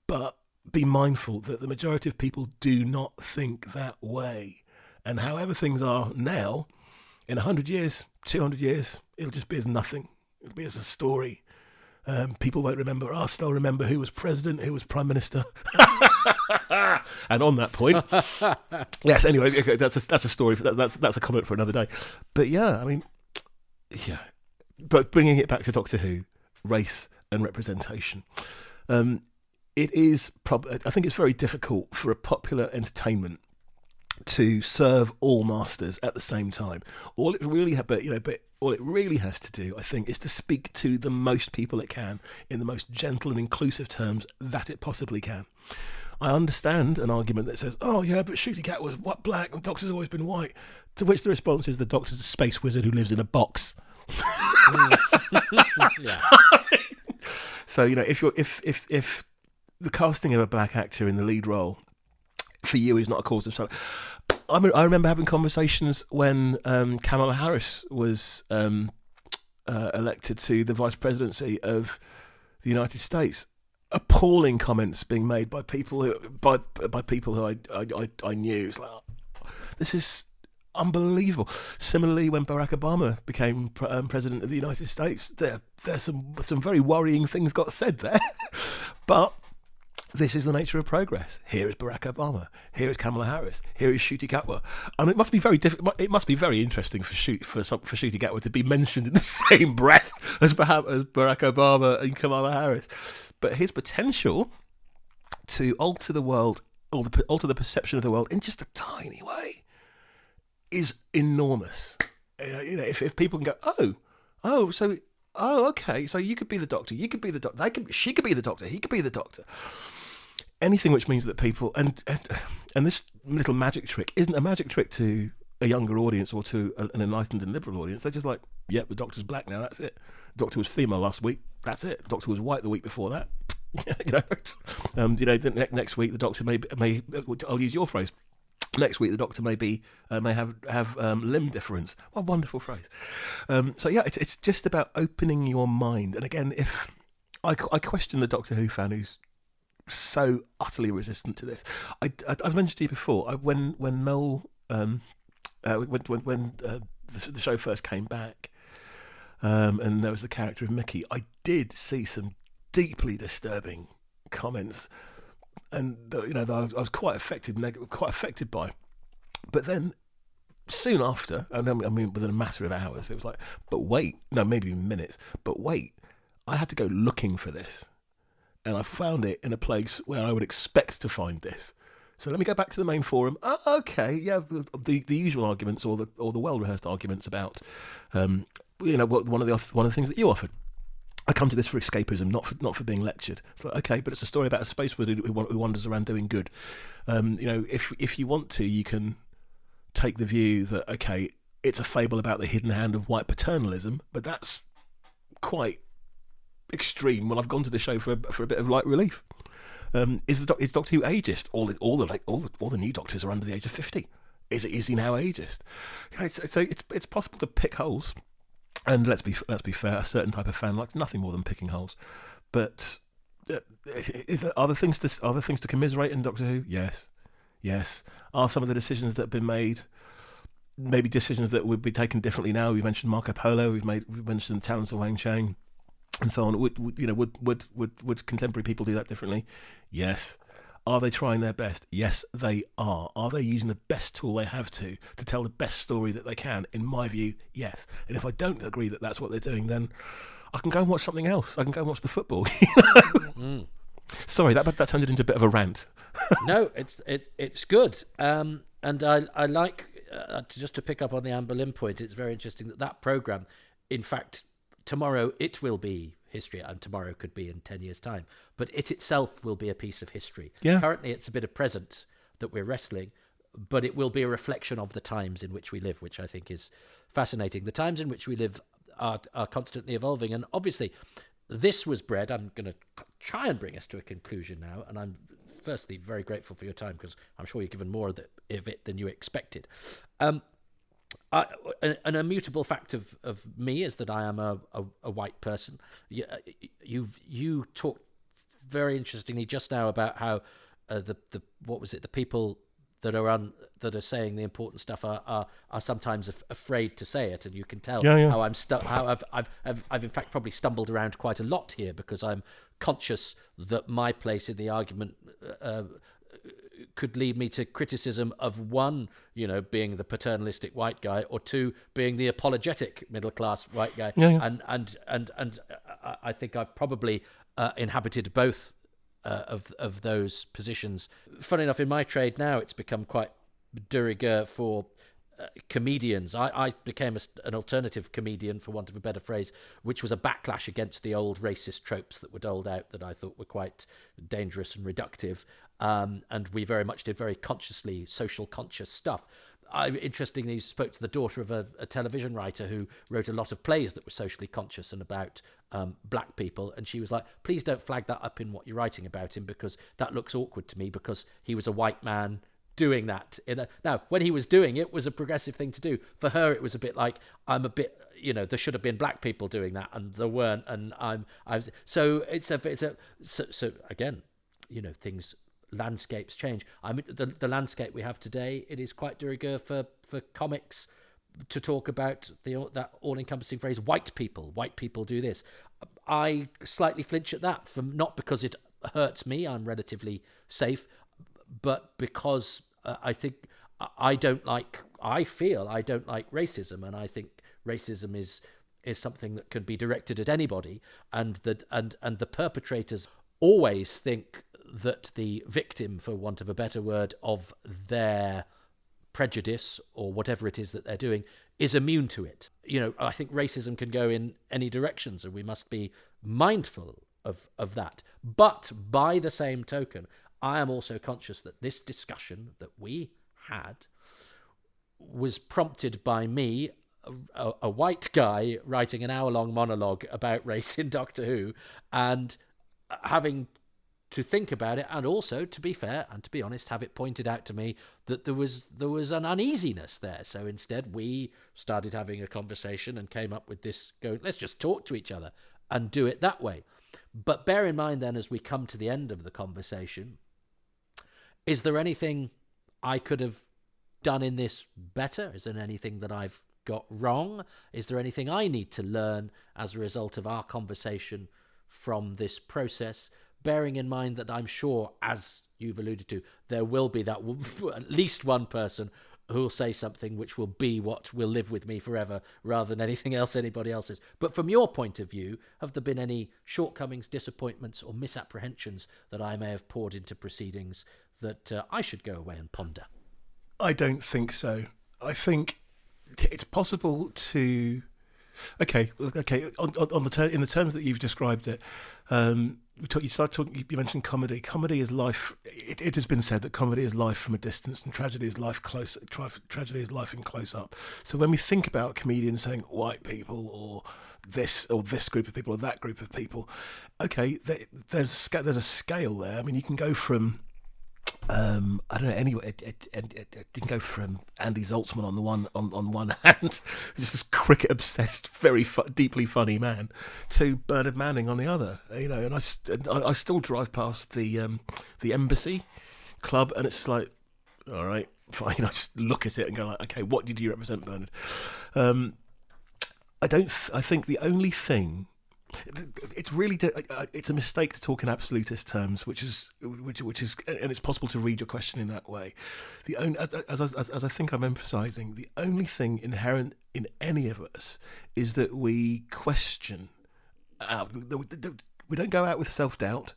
but be mindful that the majority of people do not think that way. And however things are now, in 100 years, 200 years, it'll just be as nothing. It'll be as a story. People won't remember us. They'll remember who was president, who was prime minister. And on that point, yes. Anyway, okay, that's a story. That's a comment for another day. But yeah, I mean, yeah. But bringing it back to Doctor Who, race and representation. It is I think it's very difficult for a popular entertainment to serve all masters at the same time. All it really all it really has to do, I think, is to speak to the most people it can in the most gentle and inclusive terms that it possibly can. I understand an argument that says, "Oh yeah, but Shooty Cat was black and Doctor's always been white." To which the response is, "The Doctor's a space wizard who lives in a box." Yeah. So if the casting of a black actor in the lead role for you is not a cause of sorrow. I remember having conversations when Kamala Harris was elected to the vice presidency of the United States. Appalling comments being made by people who I knew. It's like, this is unbelievable. Similarly, when Barack Obama became president of the United States, there's some very worrying things got said there, but. This is the nature of progress. Here is Barack Obama. Here is Kamala Harris. Here is Shooty Gatwa. And it must be very It must be very interesting for Shooty Gatwa to be mentioned in the same breath as Barack Obama and Kamala Harris. But his potential to alter the world, or alter the perception of the world in just a tiny way, is enormous. If people can go, okay, so you could be the Doctor, you could be the Doctor, she could be the Doctor, he could be the Doctor. Anything which means that people, and this little magic trick isn't a magic trick to a younger audience or to an enlightened and liberal audience. They're just like, the Doctor's black now, that's it. The Doctor was female last week, that's it. The Doctor was white the week before that. Next week the Doctor may I'll use your phrase. Next week the Doctor may have limb difference. What a wonderful phrase. It's just about opening your mind. And again, if I question the Doctor Who fan who's so utterly resistant to this. I've mentioned to you before when Mel when the show first came back, and there was the character of Mickey. I did see some deeply disturbing comments, and that I was quite affected by. But then soon after, I mean within a matter of hours, it was like, but wait, no, maybe minutes, but wait, I had to go looking for this. And I found it in a place where I would expect to find this. So let me go back to the main forum. Okay, yeah, the usual arguments or the well rehearsed arguments about one of the things that you offered. I come to this for escapism, not for being lectured. It's like, okay, but it's a story about a space wizard who wanders around doing good. If you want to, you can take the view that, okay, it's a fable about the hidden hand of white paternalism, but that's quite extreme. Well, I've gone to the show for a bit of light relief. Is Doctor Who ageist? All the new Doctors are under the age of 50. Is he now ageist? So it's possible to pick holes. And let's be fair, a certain type of fan likes nothing more than picking holes. But are there things to commiserate in Doctor Who? Yes. Are some of the decisions that have been made maybe decisions that would be taken differently now? We mentioned Marco Polo. We've mentioned the talents of Wang Chang, and so on. Would contemporary people do that differently? Yes. Are they trying their best? Yes, they are. Are they using the best tool they have to tell the best story that they can? In my view, yes. And if I don't agree that that's what they're doing, then I can go and watch something else. I can go and watch the football. Sorry, that turned it into a bit of a rant. No, it's good. And I like, just to pick up on the Anne Boleyn point, it's very interesting that programme, in fact, tomorrow it will be history, and tomorrow could be in 10 years' time, but it itself will be a piece of history. Yeah. Currently, it's a bit of present that we're wrestling, but it will be a reflection of the times in which we live, which I think is fascinating. The times in which we live are constantly evolving, and obviously, this was bred. I'm going to try and bring us to a conclusion now, and I'm firstly very grateful for your time, because I'm sure you've given more of it than you expected. An immutable fact of me is that I am a white person. You talked very interestingly just now about how the people that are saying the important stuff are sometimes afraid to say it, and you can tell how I'm how I've in fact probably stumbled around quite a lot here, because I'm conscious that my place in the argument could lead me to criticism of, one, being the paternalistic white guy, or two, being the apologetic middle class white guy. And I think I've probably inhabited both of those positions. Funny enough, in my trade now, it's become quite de rigueur for comedians. I became an alternative comedian, for want of a better phrase, which was a backlash against the old racist tropes that were doled out that I thought were quite dangerous and reductive. And we very much did very consciously social conscious stuff. I interestingly spoke to the daughter of a television writer who wrote a lot of plays that were socially conscious and about black people, and she was like, please don't flag that up in what you're writing about him, because that looks awkward to me, because he was a white man doing that. Now, when he was doing it, was a progressive thing to do. For her, it was a bit like, I'm a bit, there should have been black people doing that, and there weren't, and so again, landscapes change. I mean, the landscape we have today, it is quite de rigueur for comics to talk about that all-encompassing phrase, white people do this. I slightly flinch at that, not because it hurts me, I'm relatively safe, but because I feel I don't like racism, and I think racism is something that can be directed at anybody, and the perpetrators always think that the victim, for want of a better word, of their prejudice or whatever it is that they're doing is immune to it. I think racism can go in any directions, and we must be mindful of that. But by the same token, I am also conscious that this discussion that we had was prompted by me, a white guy, writing an hour-long monologue about race in Doctor Who, and having to think about it, and also, to be fair and to be honest, have it pointed out to me that there was an uneasiness there. So instead, we started having a conversation and came up with this, let's just talk to each other and do it that way. But bear in mind then, as we come to the end of the conversation, is there anything I could have done in this better? Is there anything that I've got wrong? Is there anything I need to learn as a result of our conversation from this process? Bearing in mind that I'm sure, as you've alluded to, there will be that at least one person who will say something which will be what will live with me forever, rather than anything else anybody else is. But from your point of view, have there been any shortcomings, disappointments, or misapprehensions that I may have poured into proceedings that I should go away and ponder? I don't think so. I think it's possible to Okay. On in the terms that you've described it, you mentioned comedy. Comedy is life. It has been said that comedy is life from a distance, and tragedy is life close. Tragedy is life in close up. So when we think about comedians saying white people or this group of people or that group of people, okay, there's a scale there. I mean, you can go from I don't know. Anyway, you can go from Andy Zaltzman on one hand, just this cricket obsessed, very deeply funny man, to Bernard Manning on the other. You know, and I still drive past the Embassy Club, and it's like, all right, fine. I just look at it and go like, okay, what did you represent, Bernard? I think the only thing. It's a mistake to talk in absolutist terms, which is, and it's possible to read your question in that way. The only, as I think I'm emphasising, the only thing inherent in any of us is that we question out. We don't go out with self-doubt,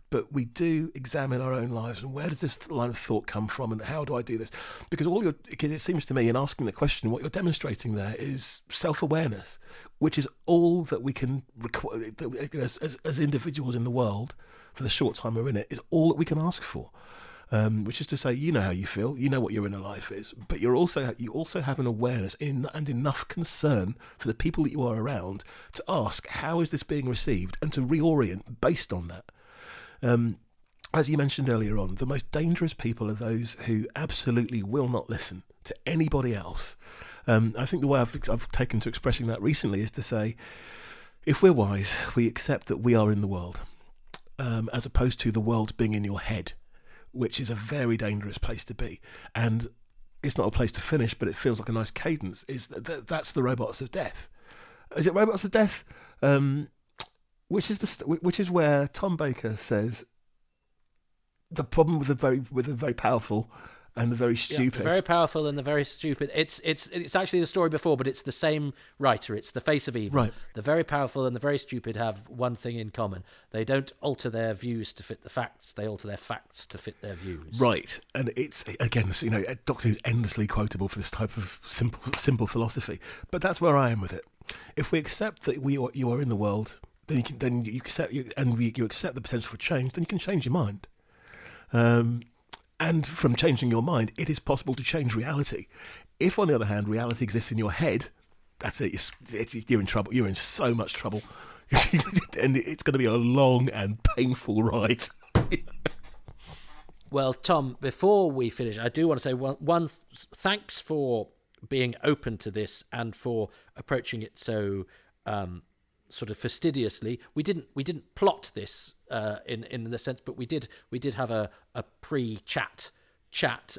but we do examine our own lives and where does this line of thought come from and how do I do this? Because it seems to me in asking the question, what you're demonstrating there is self-awareness, which is all that we can require as individuals in the world for the short time we're in it, is all that we can ask for. Which is to say, you know how you feel, you know what your inner life is, but you also have an awareness and enough concern for the people that you are around to ask, how is this being received, and to reorient based on that. As you mentioned earlier on, the most dangerous people are those who absolutely will not listen to anybody else. I think the way I've taken to expressing that recently is to say, if we're wise, we accept that we are in the world, as opposed to the world being in your head, which is a very dangerous place to be. And it's not a place to finish, but it feels like a nice cadence. That's the robots of death. Is it robots of death? Which is where Tom Baker says the problem with the very powerful and the very stupid. The very powerful and the very stupid. It's actually the story before, but it's the same writer. It's The Face of Evil. Right. The very powerful and the very stupid have one thing in common. They don't alter their views to fit the facts. They alter their facts to fit their views. Right. And it's, again, you know, Doctor Who's endlessly quotable for this type of simple philosophy. But that's where I am with it. If we accept that you are in the world, then you accept the potential for change, then you can change your mind. And from changing your mind, it is possible to change reality. If, on the other hand, reality exists in your head, that's it. You're in trouble. You're in so much trouble. And it's going to be a long and painful ride. Well, Tom, before we finish, I do want to say one thanks for being open to this and for approaching it so sort of fastidiously. We didn't plot this in the sense, but we did have a pre-chat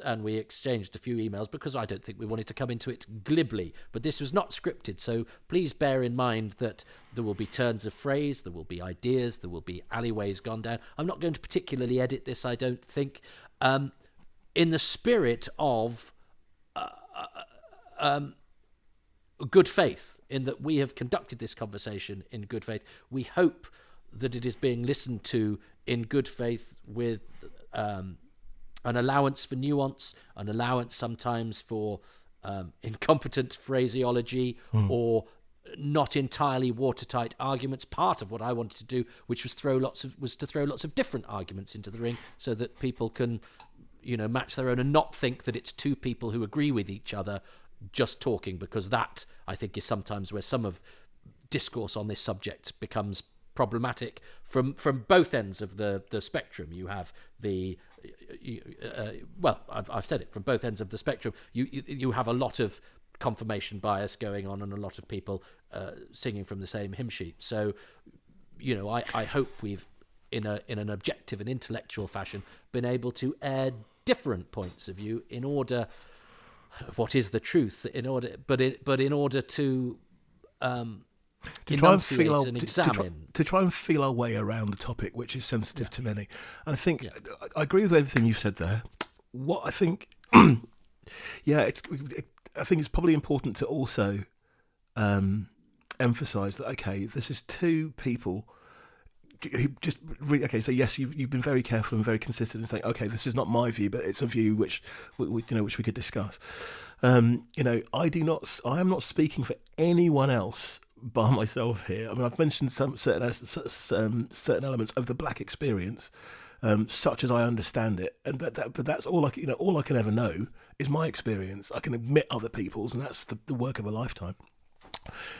and we exchanged a few emails because I don't think we wanted to come into it glibly. But this was not scripted, so please bear in mind that there will be turns of phrase, there will be ideas, there will be alleyways gone down. I'm not going to particularly edit this, I don't think. In the spirit of good faith, in that we have conducted this conversation in good faith. We hope that it is being listened to in good faith with an allowance for nuance, an allowance sometimes for incompetent phraseology or not entirely watertight arguments. Part of what I wanted to do, which was to throw lots of different arguments into the ring so that people can, you know, match their own and not think that it's two people who agree with each other just talking, because that, I think, is sometimes where some of discourse on this subject becomes problematic from both ends of the spectrum. You have I've said it, from both ends of the spectrum. You have a lot of confirmation bias going on and a lot of people singing from the same hymn sheet. So, you know, I hope we've in an objective and intellectual fashion been able to air different points of view in order. What is the truth? In order to try and feel and examine, to try and feel our way around a topic which is sensitive to many. And I think I agree with everything you've said there. What I think, I think it's probably important to also emphasise that this is two people okay. So yes, you've been very careful and very consistent in saying, okay, this is not my view, but it's a view which which we could discuss. I am not speaking for anyone else by myself here. I mean, I've mentioned some certain elements of the black experience, such as I understand it, and but that's all all I can ever know is my experience. I can admit other people's, and that's the work of a lifetime.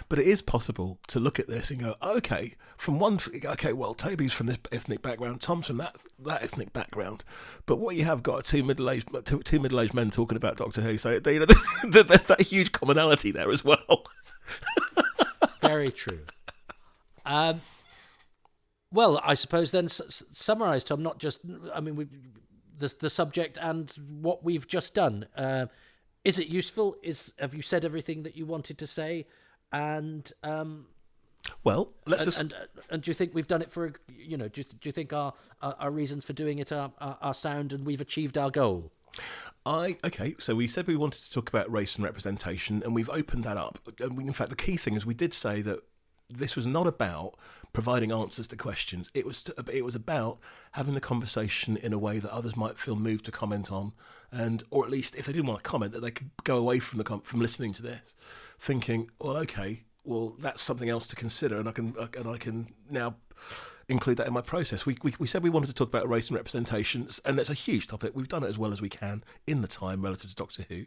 But it is possible to look at this and go, okay, well, Toby's from this ethnic background, Tom's from that ethnic background. But what you have got are two middle-aged men talking about Doctor Who, so there's that huge commonality there as well. Very true. Well, I suppose then summarise, Tom, not just, the subject and what we've just done. Is it useful? Have you said everything that you wanted to say? And well, let's and do you think we've done it for do you think our reasons for doing it are sound and we've achieved our goal? Okay, so we said we wanted to talk about race and representation, and we've opened that up. In fact, the key thing is we did say that this was not about providing answers to questions. It was about having the conversation in a way that others might feel moved to comment on, or at least if they didn't want to comment, that they could go away from listening to this, thinking, well, okay, well, that's something else to consider, and I can now include that in my process. We said we wanted to talk about race and representations, and it's a huge topic. We've done it as well as we can in the time relative to Doctor Who.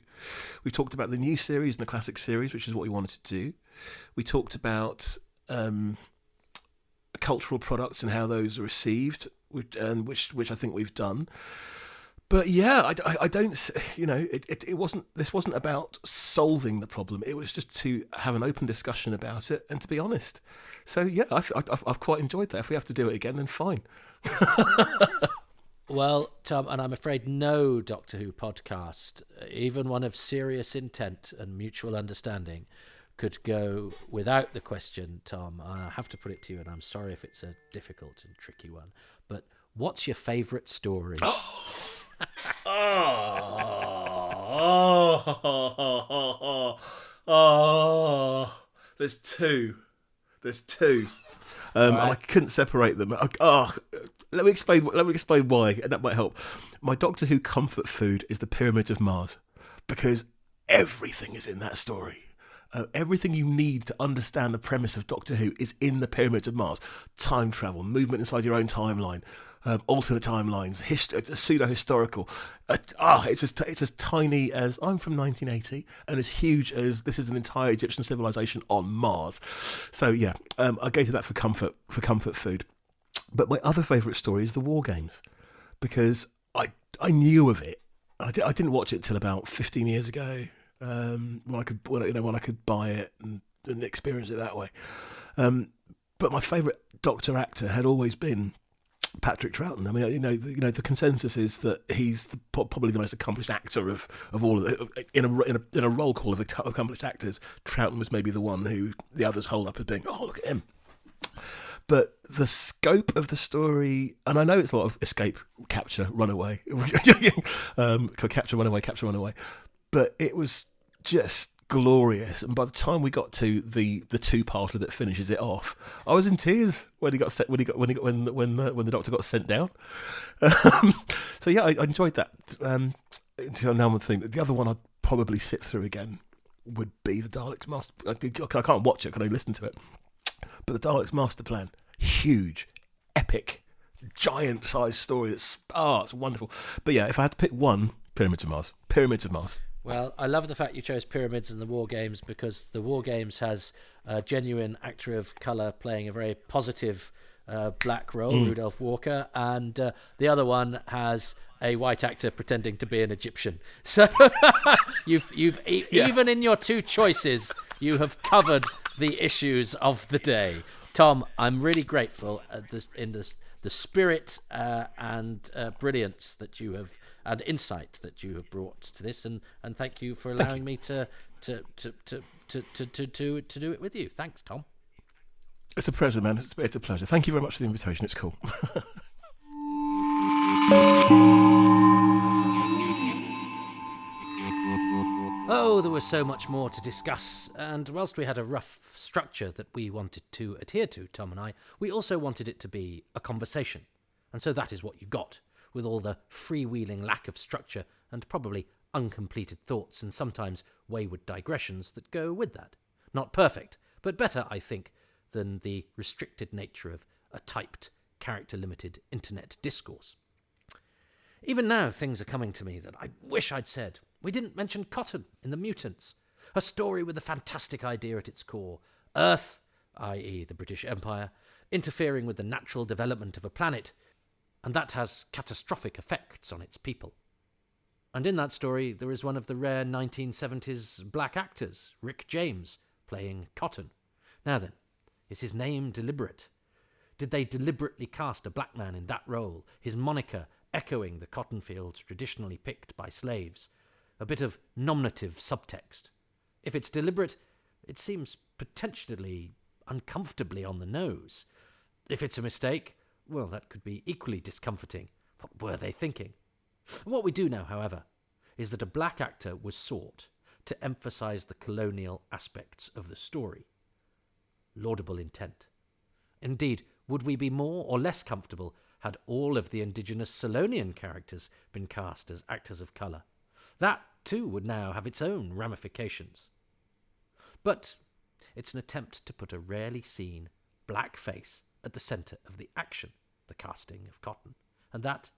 We've talked about the new series and the classic series, which is what we wanted to do. We talked about cultural products and how those are received, which I think we've done. But yeah, I don't, this wasn't about solving the problem. It was just to have an open discussion about it and to be honest. So yeah, I've quite enjoyed that. If we have to do it again, then fine. Well, Tom, and I'm afraid no Doctor Who podcast, even one of serious intent and mutual understanding, could go without the question, Tom. I have to put it to you, and I'm sorry if it's a difficult and tricky one, but what's your favourite story? There's two. Right. And I couldn't separate them. Let me explain why, and that might help. My Doctor Who comfort food is the Pyramids of Mars, because everything is in that story. Everything you need to understand the premise of Doctor Who is in the Pyramids of Mars. Time travel, movement inside your own timeline, alternate timelines, pseudo-historical. It's as tiny as I'm from 1980 and as huge as this is an entire Egyptian civilization on Mars. So yeah, I go to that for comfort food. But my other favourite story is the War Games, because I knew of it. I didn't watch it till about 15 years ago. When I could buy it and experience it that way. But my favourite Doctor actor had always been Patrick Troughton. I mean, the consensus is that he's probably the most accomplished actor of all of it. In a roll call of accomplished actors, Troughton was maybe the one who the others hold up as being, oh, look at him. But the scope of the story, and I know it's a lot of escape, capture, runaway, capture, runaway, but it was just glorious. And by the time we got to the two-parter that finishes it off, I was in tears when the Doctor got sent down. So yeah, I enjoyed that. Until now, I'm thinking the other one I'd probably sit through again would be the Daleks Master. I can't watch it, I can only listen to it. But the Daleks Master Plan, huge, epic, giant-sized story. It's wonderful. But yeah, if I had to pick one, Pyramids of Mars. Well, I love the fact you chose Pyramids and the War Games, because the War Games has a genuine actor of colour playing a very positive black role, Rudolph Walker, and the other one has a white actor pretending to be an Egyptian. So even in your two choices, you have covered the issues of the day. Tom, I'm really grateful in the spirit and brilliance that you have, and insight that you have brought to this, and thank you for allowing me to do it with you. Thanks, Tom. It's a pleasure, man. It's a pleasure. Thank you very much for the invitation. It's cool. Oh, Oh, there was so much more to discuss, and whilst we had a rough structure that we wanted to adhere to, Tom and I, we also wanted it to be a conversation. And so that is what you got, with all the freewheeling lack of structure and probably uncompleted thoughts and sometimes wayward digressions that go with that. Not perfect, but better, I think, than the restricted nature of a typed, character-limited internet discourse. Even now, things are coming to me that I wish I'd said. We didn't mention Cotton in The Mutants, a story with a fantastic idea at its core. Earth, i.e. the British Empire, interfering with the natural development of a planet, and that has catastrophic effects on its people. And in that story, there is one of the rare 1970s black actors, Rick James, playing Cotton. Now then, is his name deliberate? Did they deliberately cast a black man in that role, his moniker echoing the cotton fields traditionally picked by slaves? A bit of nominative subtext. If it's deliberate, it seems potentially uncomfortably on the nose. If it's a mistake, well, that could be equally discomforting. What were they thinking? What we do know, however, is that a black actor was sought to emphasise the colonial aspects of the story. Laudable intent. Indeed, would we be more or less comfortable had all of the indigenous Solonian characters been cast as actors of colour? That, too, would now have its own ramifications. But it's an attempt to put a rarely seen black face at the centre of the action, the casting of Cotton. And that,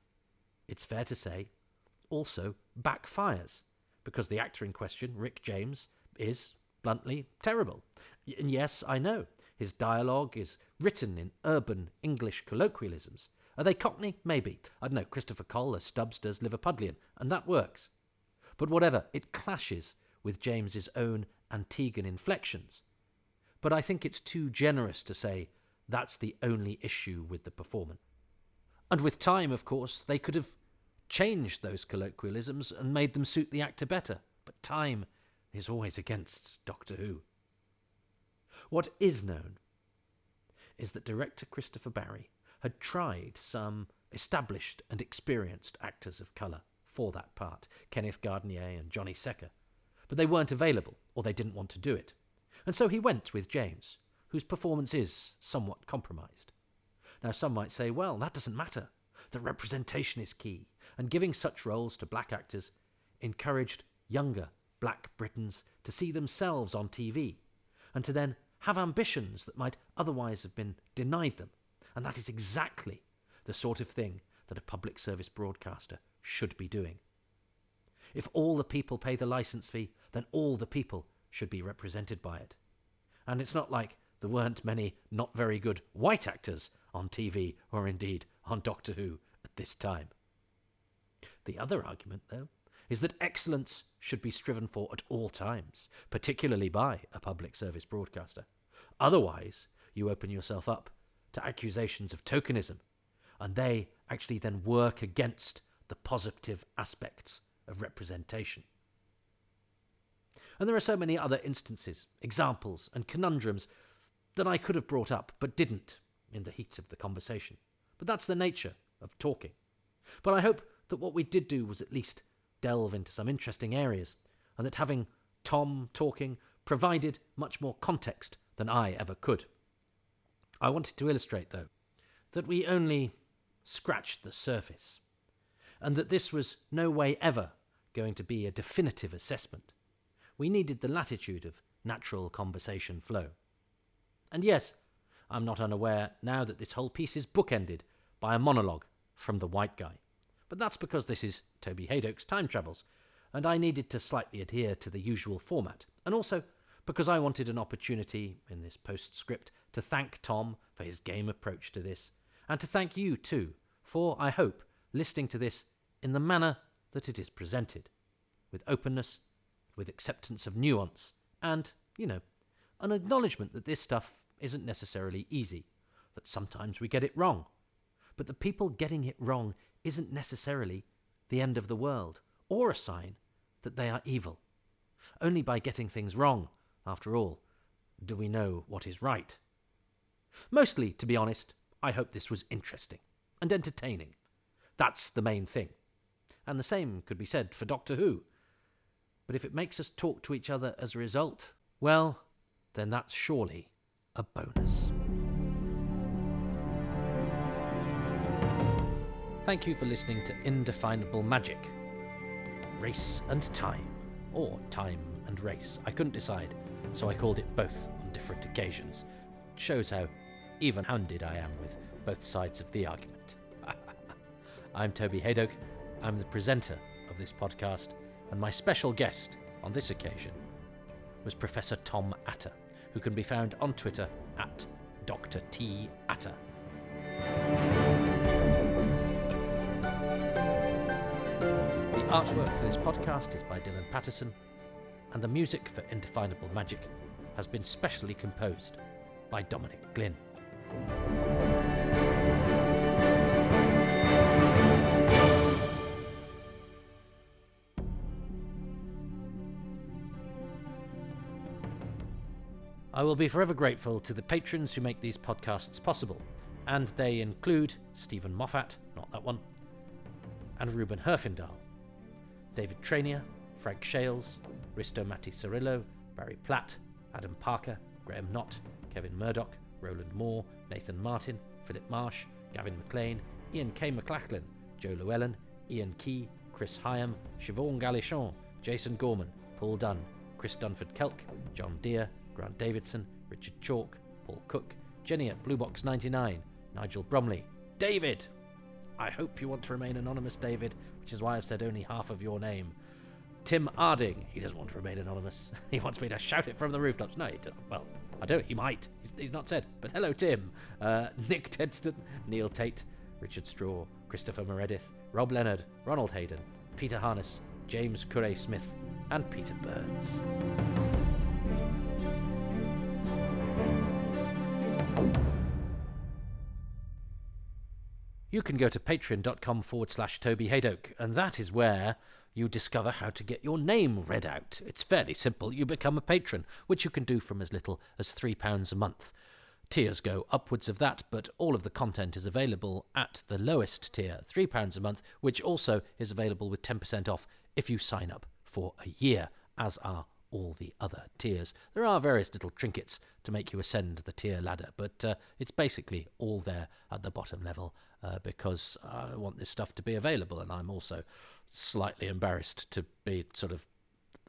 it's fair to say, also backfires, because the actor in question, Rick James, is, bluntly, terrible. And yes, I know, his dialogue is written in urban English colloquialisms. Are they Cockney? Maybe. I don't know, Christopher Cole as Stubbs does Liverpudlian, and that works. But whatever, it clashes with James's own Antiguan inflections. But I think it's too generous to say that's the only issue with the performance. And with time, of course, they could have changed those colloquialisms and made them suit the actor better. But time is always against Doctor Who. What is known is that director Christopher Barry had tried some established and experienced actors of colour for that part, Kenneth Gardner and Johnny Secker, but they weren't available, or they didn't want to do it. And so he went with James, whose performance is somewhat compromised. Now some might say, well, that doesn't matter. The representation is key, and giving such roles to black actors encouraged younger black Britons to see themselves on TV, and to then have ambitions that might otherwise have been denied them. And that is exactly the sort of thing that a public service broadcaster should be doing. If all the people pay the licence fee, then all the people should be represented by it. And it's not like there weren't many not very good white actors on TV, or indeed on Doctor Who at this time. The other argument, though, is that excellence should be striven for at all times, particularly by a public service broadcaster. Otherwise, you open yourself up to accusations of tokenism, and they actually then work against the positive aspects of representation. And there are so many other instances, examples, and conundrums that I could have brought up, but didn't in the heat of the conversation. But that's the nature of talking. But I hope that what we did do was at least delve into some interesting areas, and that having Tom talking provided much more context than I ever could. I wanted to illustrate, though, that we only scratched the surface, and that this was no way ever going to be a definitive assessment. We needed the latitude of natural conversation flow. And yes, I'm not unaware now that this whole piece is bookended by a monologue from the white guy. But that's because this is Toby Hadoke's Time Travels, and I needed to slightly adhere to the usual format, and also because I wanted an opportunity in this postscript to thank Tom for his game approach to this, and to thank you too for, I hope, listening to this in the manner that it is presented, with openness, with acceptance of nuance, and, an acknowledgement that this stuff isn't necessarily easy, that sometimes we get it wrong. But the people getting it wrong isn't necessarily the end of the world, or a sign that they are evil. Only by getting things wrong, after all, do we know what is right. Mostly, to be honest, I hope this was interesting and entertaining. That's the main thing. And the same could be said for Doctor Who. But if it makes us talk to each other as a result, well, then that's surely a bonus. Thank you for listening to Indefinable Magic. Race and Time, or Time and Race. I couldn't decide, so I called it both on different occasions. It shows how even-handed I am with both sides of the argument. I'm Toby Haydock. I'm the presenter of this podcast, and my special guest on this occasion was Professor Tom Attah, who can be found on Twitter at Dr. T. Attah. The artwork for this podcast is by Dylan Patterson, and the music for Indefinable Magic has been specially composed by Dominic Glynn. I will be forever grateful to the patrons who make these podcasts possible, and they include Stephen Moffat, not that one, and Ruben Herfindahl, David Trainier, Frank Shales, Risto Matti Cirillo, Barry Platt, Adam Parker, Graham Knott, Kevin Murdoch, Roland Moore, Nathan Martin, Philip Marsh, Gavin McLean, Ian K. McLachlan, Joe Llewellyn, Ian Key, Chris Hyam, Siobhan Galichon, Jason Gorman, Paul Dunn, Chris Dunford-Kelk, John Deere, Grant Davidson, Richard Chalk, Paul Cook, Jenny at Bluebox 99, Nigel Bromley, David! I hope you want to remain anonymous, David, which is why I've said only half of your name. Tim Arding, he doesn't want to remain anonymous. He wants me to shout it from the rooftops. No, he doesn't. Well, I don't. He might. He's not said. But hello, Tim. Nick Tedston, Neil Tate, Richard Straw, Christopher Meredith, Rob Leonard, Ronald Hayden, Peter Harness, James Curray Smith, and Peter Burns. You can go to patreon.com/Toby Haydock, and that is where you discover how to get your name read out. It's fairly simple. You become a patron, which you can do from as little as £3 a month. Tiers go upwards of that, but all of the content is available at the lowest tier, £3 a month, which also is available with 10% off if you sign up for a year, as are all the other tiers. There are various little trinkets to make you ascend the tier ladder, but it's basically all there at the bottom level because I want this stuff to be available, and I'm also slightly embarrassed to be sort of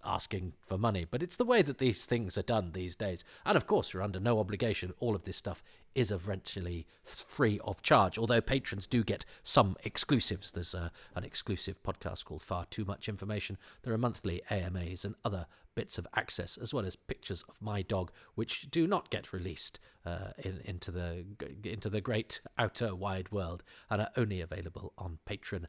asking for money, but it's the way that these things are done these days. And of course, you're under no obligation. All of this stuff is eventually free of charge, although patrons do get some exclusives. There's an exclusive podcast called Far Too Much Information. There are monthly AMAs and other bits of access, as well as pictures of my dog, which do not get released into the great outer wide world and are only available on Patreon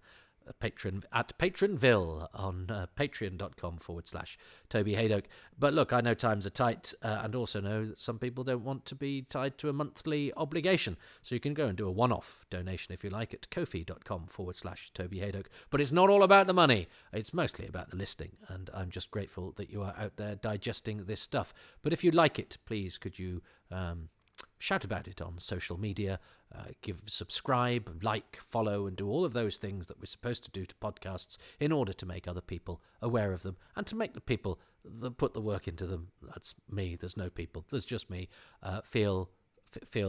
at Patronville on patreon.com/Toby Haydock. But look, I know times are tight and also know that some people don't want to be tied to a monthly obligation. So you can go and do a one-off donation if you like at kofi.com/Toby Haydock. But it's not all about the money. It's mostly about the listening. And I'm just grateful that you are out there digesting this stuff. But if you like it, please could you shout about it on social media, subscribe, like, follow, and do all of those things that we're supposed to do to podcasts in order to make other people aware of them and to make the people that put the work into them, that's me, there's no people, there's just me, feel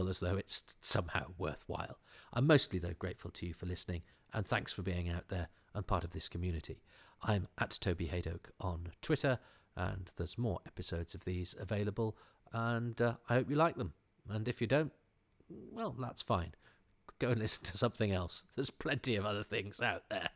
as though it's somehow worthwhile. I'm mostly, though, grateful to you for listening, and thanks for being out there and part of this community. I'm at Toby Haydock on Twitter, and there's more episodes of these available, and I hope you like them. And if you don't, well, that's fine. Go and listen to something else. There's plenty of other things out there.